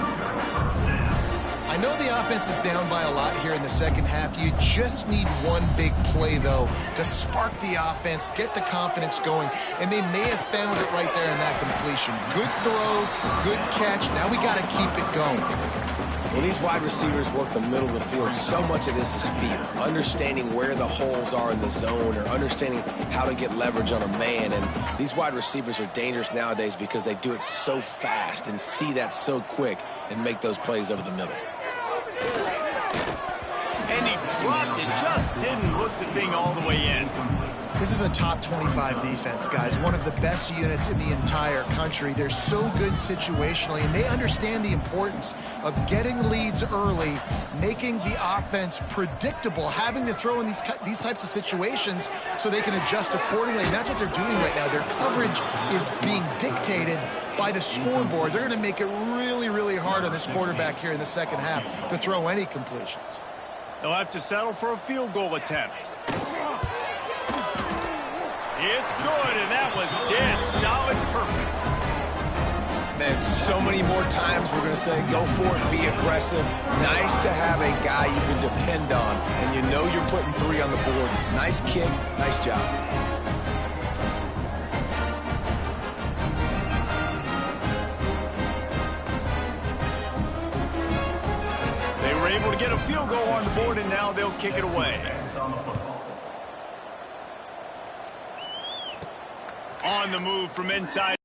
I know the offense is down by a lot here in the second half. You just need one big play, though, to spark the offense, get the confidence going, and they may have found it right there in that completion. Good throw, good catch. Now we got to keep it going. When these wide receivers work the middle of the field, so much of this is feel. Understanding where the holes are in the zone or understanding how to get leverage on a man. And these wide receivers are dangerous nowadays because they do it so fast and see that so quick and make those plays over the middle. And he dropped it, just didn't look the thing all the way in. This is a top 25 defense, guys. One of the best units in the entire country. They're so good situationally, and they understand the importance of getting leads early, making the offense predictable, having to throw in these types of situations so they can adjust accordingly. And that's what they're doing right now. Their coverage is being dictated by the scoreboard. They're going to make it really, really hard on this quarterback here in the second half to throw any completions. They'll have to settle for a field goal attempt. It's good, and that was dead solid, perfect. Man, so many more times we're going to say go for it, be aggressive. Nice to have a guy you can depend on, and you know you're putting 3 on the board. Nice kick, nice job. They were able to get a field goal on the board, and now they'll kick it away. On the move from inside.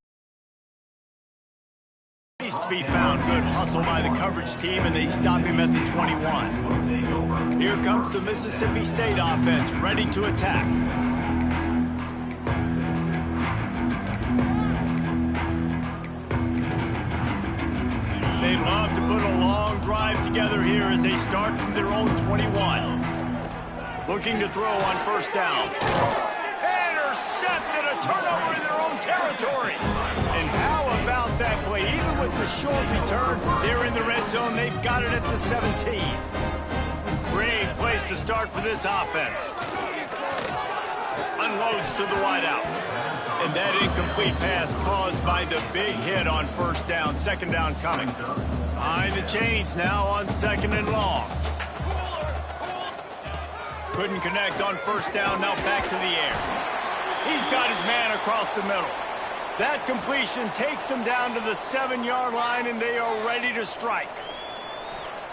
Needs to be found. Good hustle by the coverage team, and they stop him at the 21. Here comes the Mississippi State offense, ready to attack. They love to put a long drive together here as they start from their own 21. Looking to throw on first down. Intercepted, a turnover in their own territory. And how about that play? Even with the short return. They're in the red zone. They've got it at the 17. Great place to start for this offense. Unloads to the wideout. And that incomplete pass caused by the big hit on first down. Second down coming. Behind the chains now on second and long. Couldn't connect on first down. Now back to the air. He's got his man across the middle. That completion takes them down to the 7-yard line, and they are ready to strike.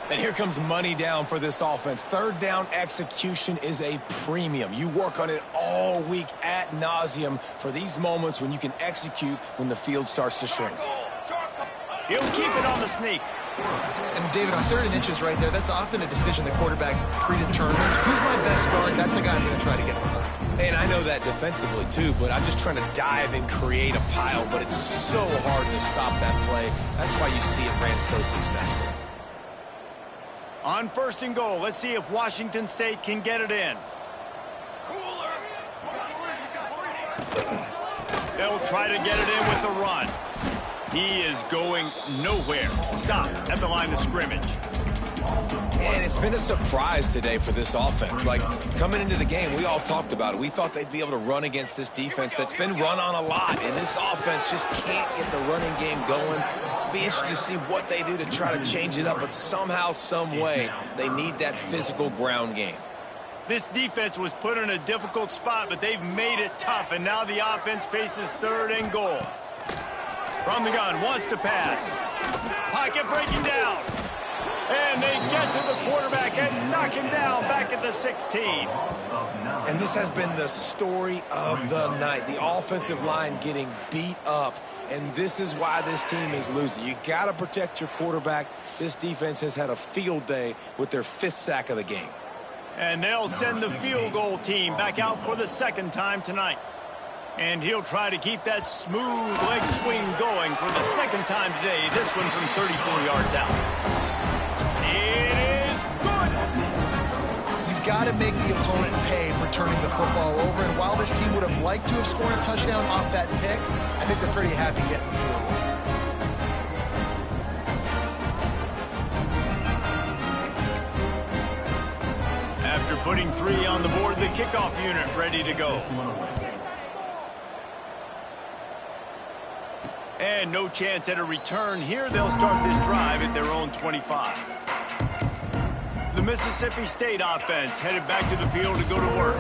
And here comes money down for this offense. Third down execution is a premium. You work on it all week ad nauseum for these moments when you can execute when the field starts to shrink. He'll keep it on the sneak. And David, on 3rd and inches right there, that's often a decision the quarterback predetermines. Who's my best guard? That's the guy I'm going to try to get behind. And I know that defensively too, but I'm just trying to dive and create a pile, but it's so hard to stop that play. That's why you see it ran so successfully. On 1st and goal, let's see if Washington State can get it in. They'll try to get it in with the run. He is going nowhere. Stop at the line of scrimmage. And it's been a surprise today for this offense. Like, coming into the game, we all talked about it. We thought they'd be able to run against this defense that's been run on a lot, and this offense just can't get the running game going. Be interested to see what they do to try to change it up, but somehow, some way, they need that physical ground game. This defense was put in a difficult spot, but they've made it tough, and now the offense faces 3rd and goal. From the gun, wants to pass. Pocket breaking down. And they get to the quarterback and knock him down back at the 16. And this has been the story of the night. The offensive line getting beat up. And this is why this team is losing. You got to protect your quarterback. This defense has had a field day with their 5th sack of the game. And they'll send the field goal team back out for the 2nd time tonight. And he'll try to keep that smooth leg swing going for the 2nd time today. This one from 34 yards out. It is good. You've got to make the opponent pay for turning the football over. And while this team would have liked to have scored a touchdown off that pick, I think they're pretty happy getting the field goal. After putting 3 on the board, the kickoff unit ready to go. And no chance at a return here. They'll start this drive at their own 25. The Mississippi State offense headed back to the field to go to work.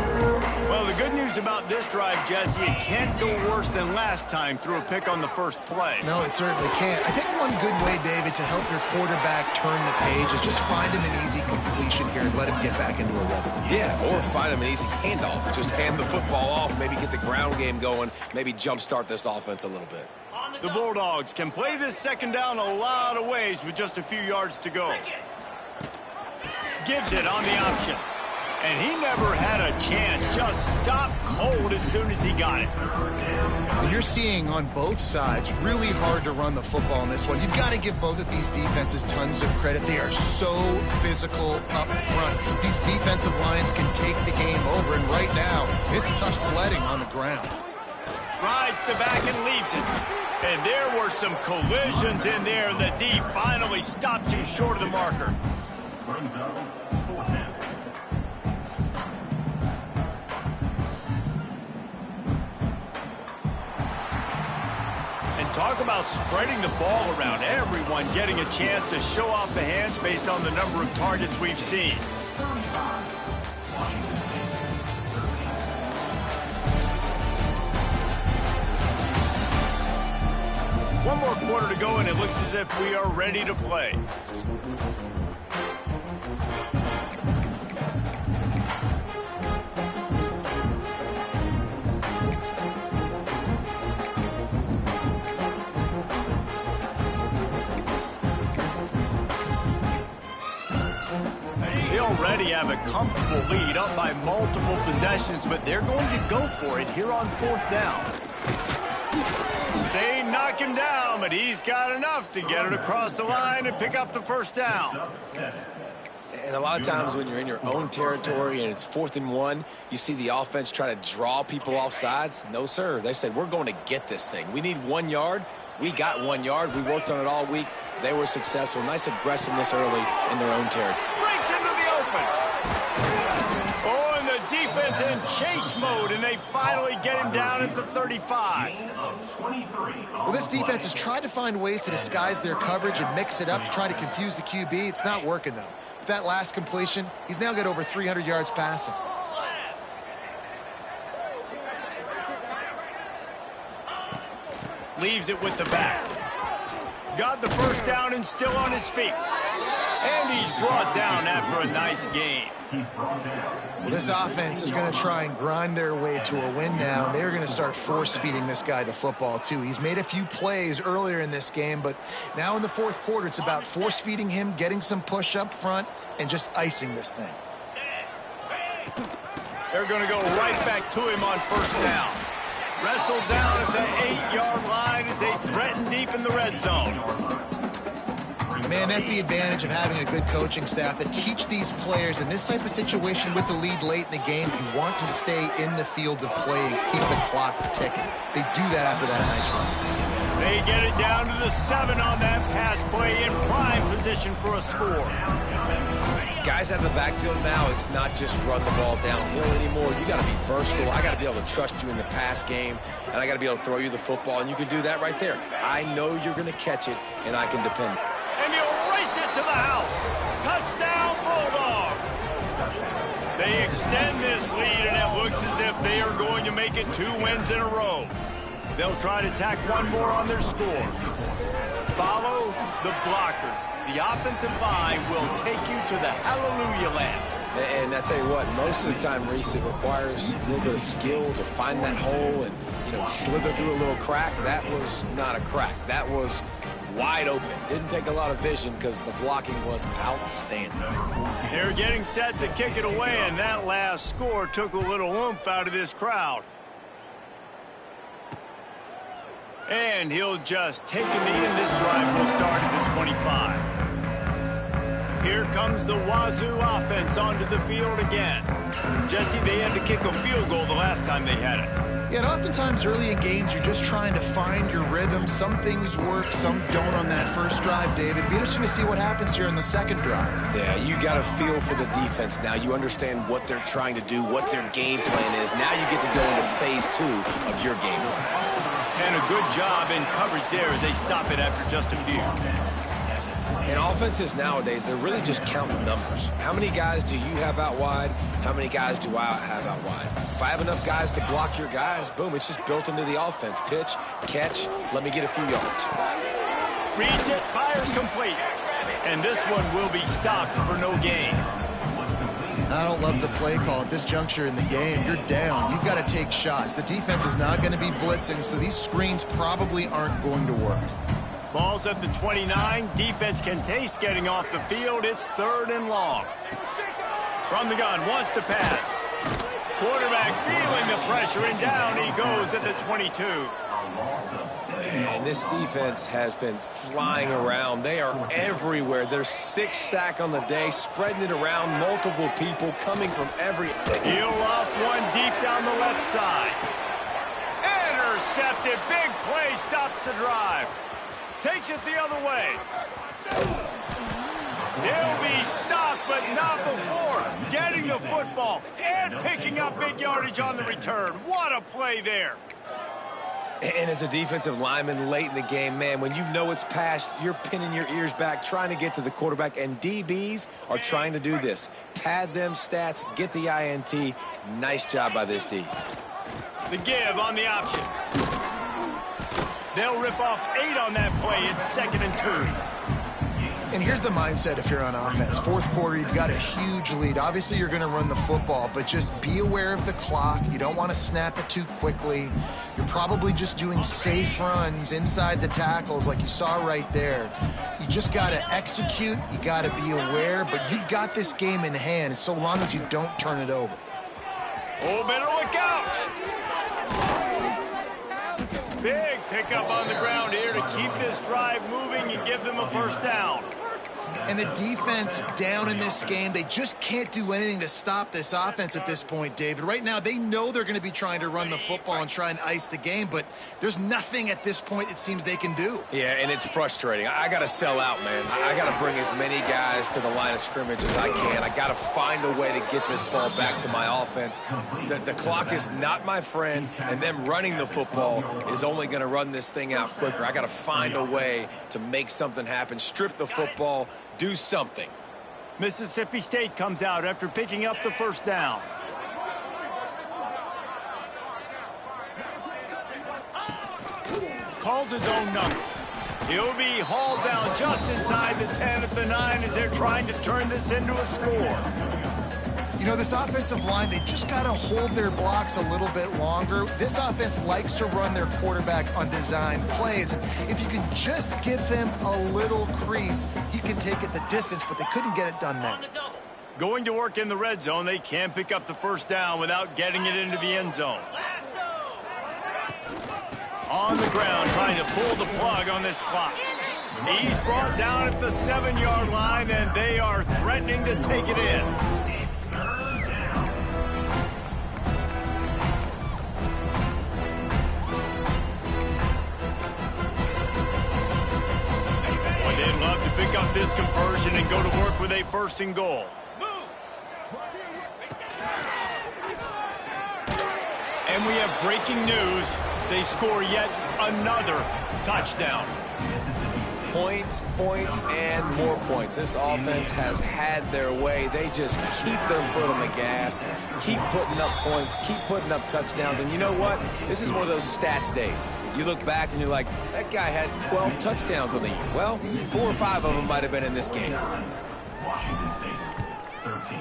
Well, the good news about this drive, Jesse, it can't go worse than last time through a pick on the first play. No, it certainly can't. I think one good way, David, to help your quarterback turn the page is just find him an easy completion here and let him get back into a rhythm. Yeah, or find him an easy handoff. Just hand the football off, maybe get the ground game going, maybe jumpstart this offense a little bit. The Bulldogs can play this 2nd down a lot of ways with just a few yards to go. Gives it on the option. And he never had a chance. Just stopped cold as soon as he got it. You're seeing on both sides really hard to run the football in this one. You've got to give both of these defenses tons of credit. They are so physical up front. These defensive lines can take the game over, and right now, it's tough sledding on the ground. Rides the back and leaves it. And there were some collisions in there. The D finally stops him short of the marker. Brings up 4th down. And talk about spreading the ball around. Everyone getting a chance to show off the hands based on the number of targets we've seen. One more quarter to go, and it looks as if we are ready to play. They already have a comfortable lead up by multiple possessions, but they're going to go for it here on 4th down. They knock him down, but he's got enough to get it across the line and pick up the 1st down. And a lot of times when you're in your own territory and it's 4th and 1, you see the offense try to draw people off sides. No, sir. They said, we're going to get this thing. We need 1 yard. We got 1 yard. We worked on it all week. They were successful. Nice aggressiveness early in their own territory. Breaks into the open. Oh, and the defense in chase mode, and they finally get him down at the 35. Well, this defense has tried to find ways to disguise their coverage and mix it up to try to confuse the QB. It's not working, though. With that last completion, he's now got over 300 yards passing. Leaves it with the back. Got the first down and still on his feet. And he's brought down after a nice game. Well, this offense is going to try and grind their way to a win now. They're going to start force-feeding this guy the football, too. He's made a few plays earlier in this game, but now in the 4th quarter, it's about force-feeding him, getting some push up front, and just icing this thing. They're going to go right back to him on first down. Wrestled down at the 8-yard line as they threaten deep in the red zone. Man, that's the advantage of having a good coaching staff that teach these players in this type of situation with the lead late in the game. You want to stay in the field of play and keep the clock ticking. They do that after that nice run. They get it down to the 7 on that pass play in prime position for a score. Guys out of the backfield now, it's not just run the ball downhill anymore. You got to be versatile. I got to be able to trust you in the pass game, and I got to be able to throw you the football, and you can do that right there. I know you're going to catch it, and I can depend. And he'll race it to the house. Touchdown, Bulldogs. They extend this lead, and it looks as if they are going to make it 2 wins in a row. They'll try to tack 1 more on their score. Follow the blockers. The offensive line will take you to the hallelujah land. And I tell you what, most of the time, Reese, it requires a little bit of skill to find that hole and, slither through a little crack. That was not a crack. That was wide open. Didn't take a lot of vision because the blocking was outstanding. They're getting set to kick it away, and that last score took a little oomph out of this crowd. And he'll just take a knee, and this drive will start at the 25. Here comes the Wazoo offense onto the field again. Jesse, they had to kick a field goal the last time they had it. Yeah, and oftentimes early in games, you're just trying to find your rhythm. Some things work, some don't on that first drive, David. It'd be interesting to see what happens here in the second drive. Yeah, you got a feel for the defense now. You understand what they're trying to do, what their game plan is. Now you get to go into phase 2 of your game plan. And a good job in coverage there as they stop it after just a few. In offenses nowadays, they're really just counting numbers. How many guys do you have out wide? How many guys do I have out wide? If I have enough guys to block your guys, boom, it's just built into the offense. Pitch, catch, let me get a few yards. Reads it, fires complete. And this one will be stopped for no gain. I don't love the play call at this juncture in the game. You're down. You've got to take shots. The defense is not going to be blitzing, so these screens probably aren't going to work. Ball's at the 29. Defense can taste getting off the field. It's 3rd and long. From the gun, wants to pass. Quarterback feeling the pressure, and down he goes at the 22. And this defense has been flying around. They are everywhere. There's 6 sacks on the day, spreading it around, multiple people coming from every... Heel off one deep down the left side. Intercepted. Big play stops the drive. Takes it the other way. He'll be stopped, but not before getting the football and picking up big yardage on the return. What a play there. And as a defensive lineman late in the game, man, when you know it's past, you're pinning your ears back, trying to get to the quarterback, and DBs are trying to do this. Pad them stats, get the INT. Nice job by this D. The give on the option. They'll rip off 8 on that play. It's 2nd and 2. And here's the mindset if you're on offense. 4th quarter, you've got a huge lead. Obviously, you're going to run the football, but just be aware of the clock. You don't want to snap it too quickly. You're probably just doing safe runs inside the tackles like you saw right there. You just got to execute. You got to be aware, but you've got this game in hand so long as you don't turn it over. Oh, better look out. Big pickup on the ground here to keep this drive moving and give them a first down. And the defense down in this game, they just can't do anything to stop this offense at this point, David. Right now, they know they're going to be trying to run the football and try and ice the game, but there's nothing at this point it seems they can do. Yeah, and it's frustrating. I got to sell out, man. I got to bring as many guys to the line of scrimmage as I can. I got to find a way to get this ball back to my offense. The clock is not my friend, and them running the football is only going to run this thing out quicker. I got to find a way to make something happen, strip the football, do something. Mississippi State comes out after picking up the first down. Calls his own number. He'll be hauled down just inside the 10 at the 9 as they're trying to turn this into a score. You know, this offensive line, they just got to hold their blocks a little bit longer. This offense likes to run their quarterback on design plays. If you can just give him a little crease, he can take it the distance, but they couldn't get it done there. Going to work in the red zone, they can't pick up the first down without getting it into the end zone. On the ground, trying to pull the plug on this clock. He's brought down at the 7-yard line, and they are threatening to take it in. Boy, they'd love to pick up this conversion and go to work with a 1st and goal. And we have breaking news. They score yet another touchdown. Points, and more points. This offense has had their way. They just keep their foot on the gas, keep putting up points, keep putting up touchdowns. And you know what? This is one of those stats days. You look back and you're like, that guy had 12 touchdowns on the year. Well, 4 or 5 of them might have been in this game. Washington State, 13.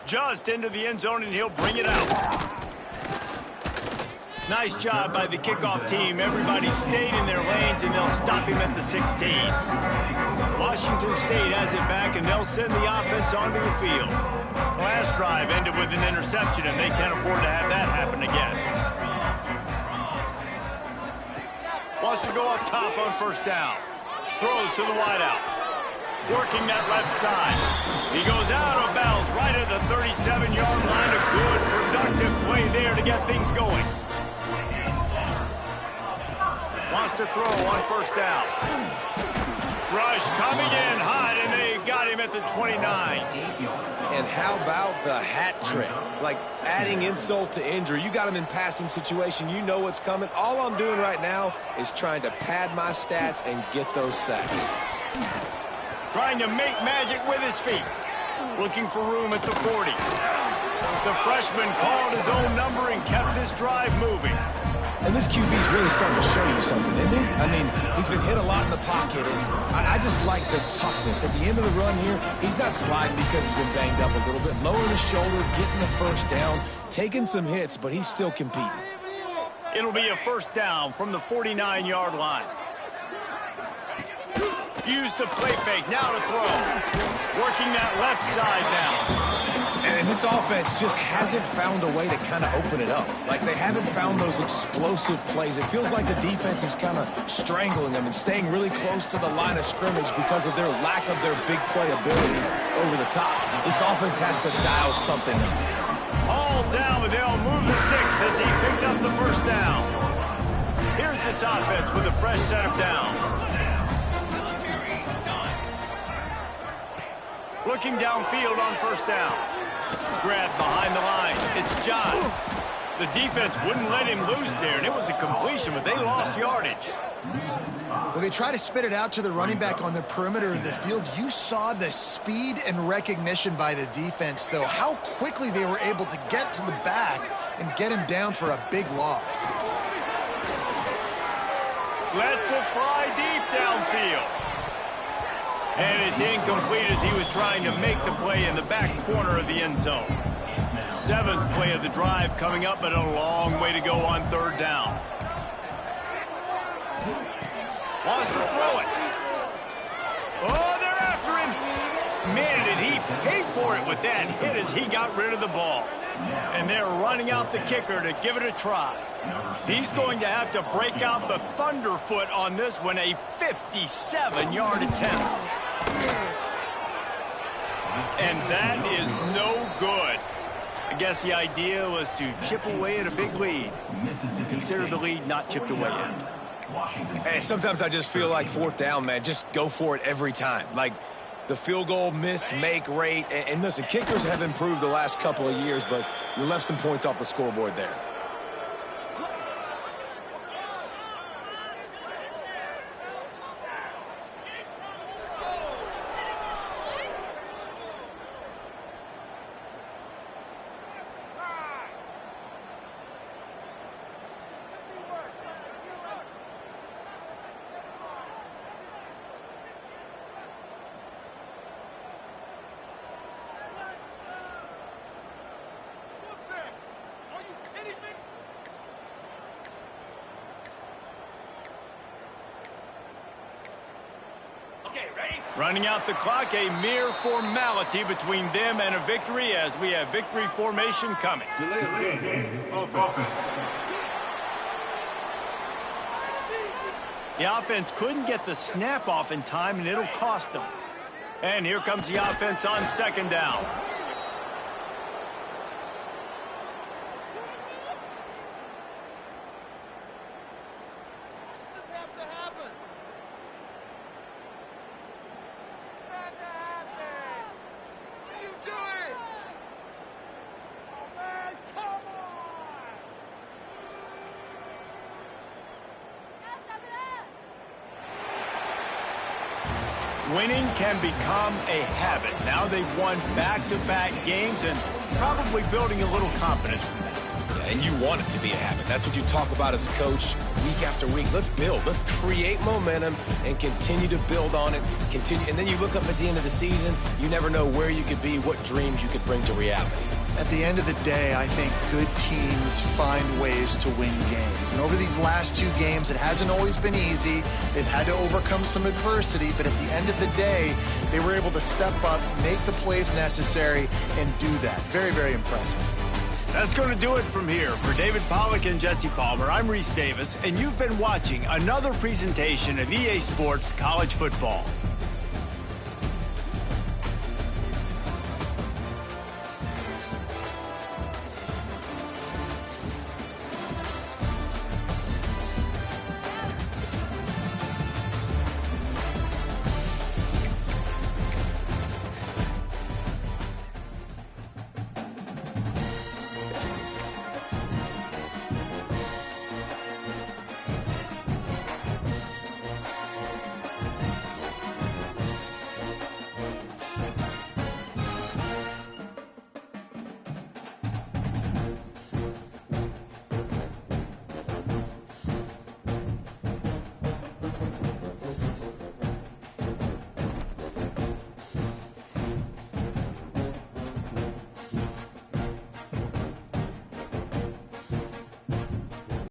Just into the end zone, and he'll bring it out. Nice job by the kickoff team. Everybody stayed in their lanes, and they'll stop him at the 16. Washington State has it back, and they'll send the offense onto the field. Last drive ended with an interception, and they can't afford to have that happen again. Wants to go up top on 1st down. Throws to the wideout. Working that left side. He goes out of bounds right at the 37-yard line. A good, productive play there to get things going. Wants to throw on 1st down. Rush coming in hot, and they got him at the 29. And how about the hat trick? Like adding insult to injury. You got him in passing situation. You know what's coming. All I'm doing right now is trying to pad my stats and get those sacks. Trying to make magic with his feet. Looking for room at the 40. The freshman called his own number and kept this drive moving. And this QB's really starting to show you something, isn't he? I mean, he's been hit a lot in the pocket, and I just like the toughness. At the end of the run here, he's not sliding because he's been banged up a little bit. Lowering the shoulder, getting the 1st down, taking some hits, but he's still competing. It'll be a 1st down from the 49-yard line. Use the play fake, now to throw. Working that left side now. And this offense just hasn't found a way to kind of open it up. Like, they haven't found those explosive plays. It feels like the defense is kind of strangling them and staying really close to the line of scrimmage because of their lack of their big play ability over the top. This offense has to dial something up. All down, but they'll move the sticks as he picks up the 1st down. Here's this offense with a fresh set of downs. Looking downfield on 1st down. Grabbed behind the line. It's John. The defense wouldn't let him loose there, and it was a completion, but they lost yardage. Well, they try to spit it out to the running back on the perimeter of the field. You saw the speed and recognition by the defense, though. How quickly they were able to get to the back and get him down for a big loss. Lets it fly deep downfield. And it's incomplete as he was trying to make the play in the back corner of the end zone. 7th play of the drive coming up, but a long way to go on 3rd down. Wants to throw it. Oh, they're after him. Man, did he pay for for it with that hit as he got rid of the ball. And they're running out the kicker to give it a try. He's going to have to break out the thunderfoot on this one, a 57-yard attempt. And that is no good. I guess the idea was to chip away at a big lead. Consider the lead not chipped away yet. Hey, sometimes I just feel like fourth down, man. Just go for it every time. Like the field goal miss-make rate. And listen, kickers have improved the last couple of years, but you left some points off the scoreboard there. Running out the clock, a mere formality between them and a victory as we have victory formation coming. The offense couldn't get the snap off in time, and it'll cost them. And here comes the offense on second down. Winning can become a habit. Now they've won back-to-back games and probably building a little confidence from that. Yeah, and you want it to be a habit. That's what you talk about as a coach week after week. Let's build. Let's create momentum and continue to build on it. And then you look up at the end of the season, you never know where you could be, what dreams you could bring to reality. At the end of the day, I think good teams find ways to win games. And over these last two games, it hasn't always been easy. They've had to overcome some adversity, but at the end of the day, they were able to step up, make the plays necessary, and do that. Very, very impressive. That's going to do it from here. For David Pollack and Jesse Palmer, I'm Reese Davis, and you've been watching another presentation of EA Sports College Football.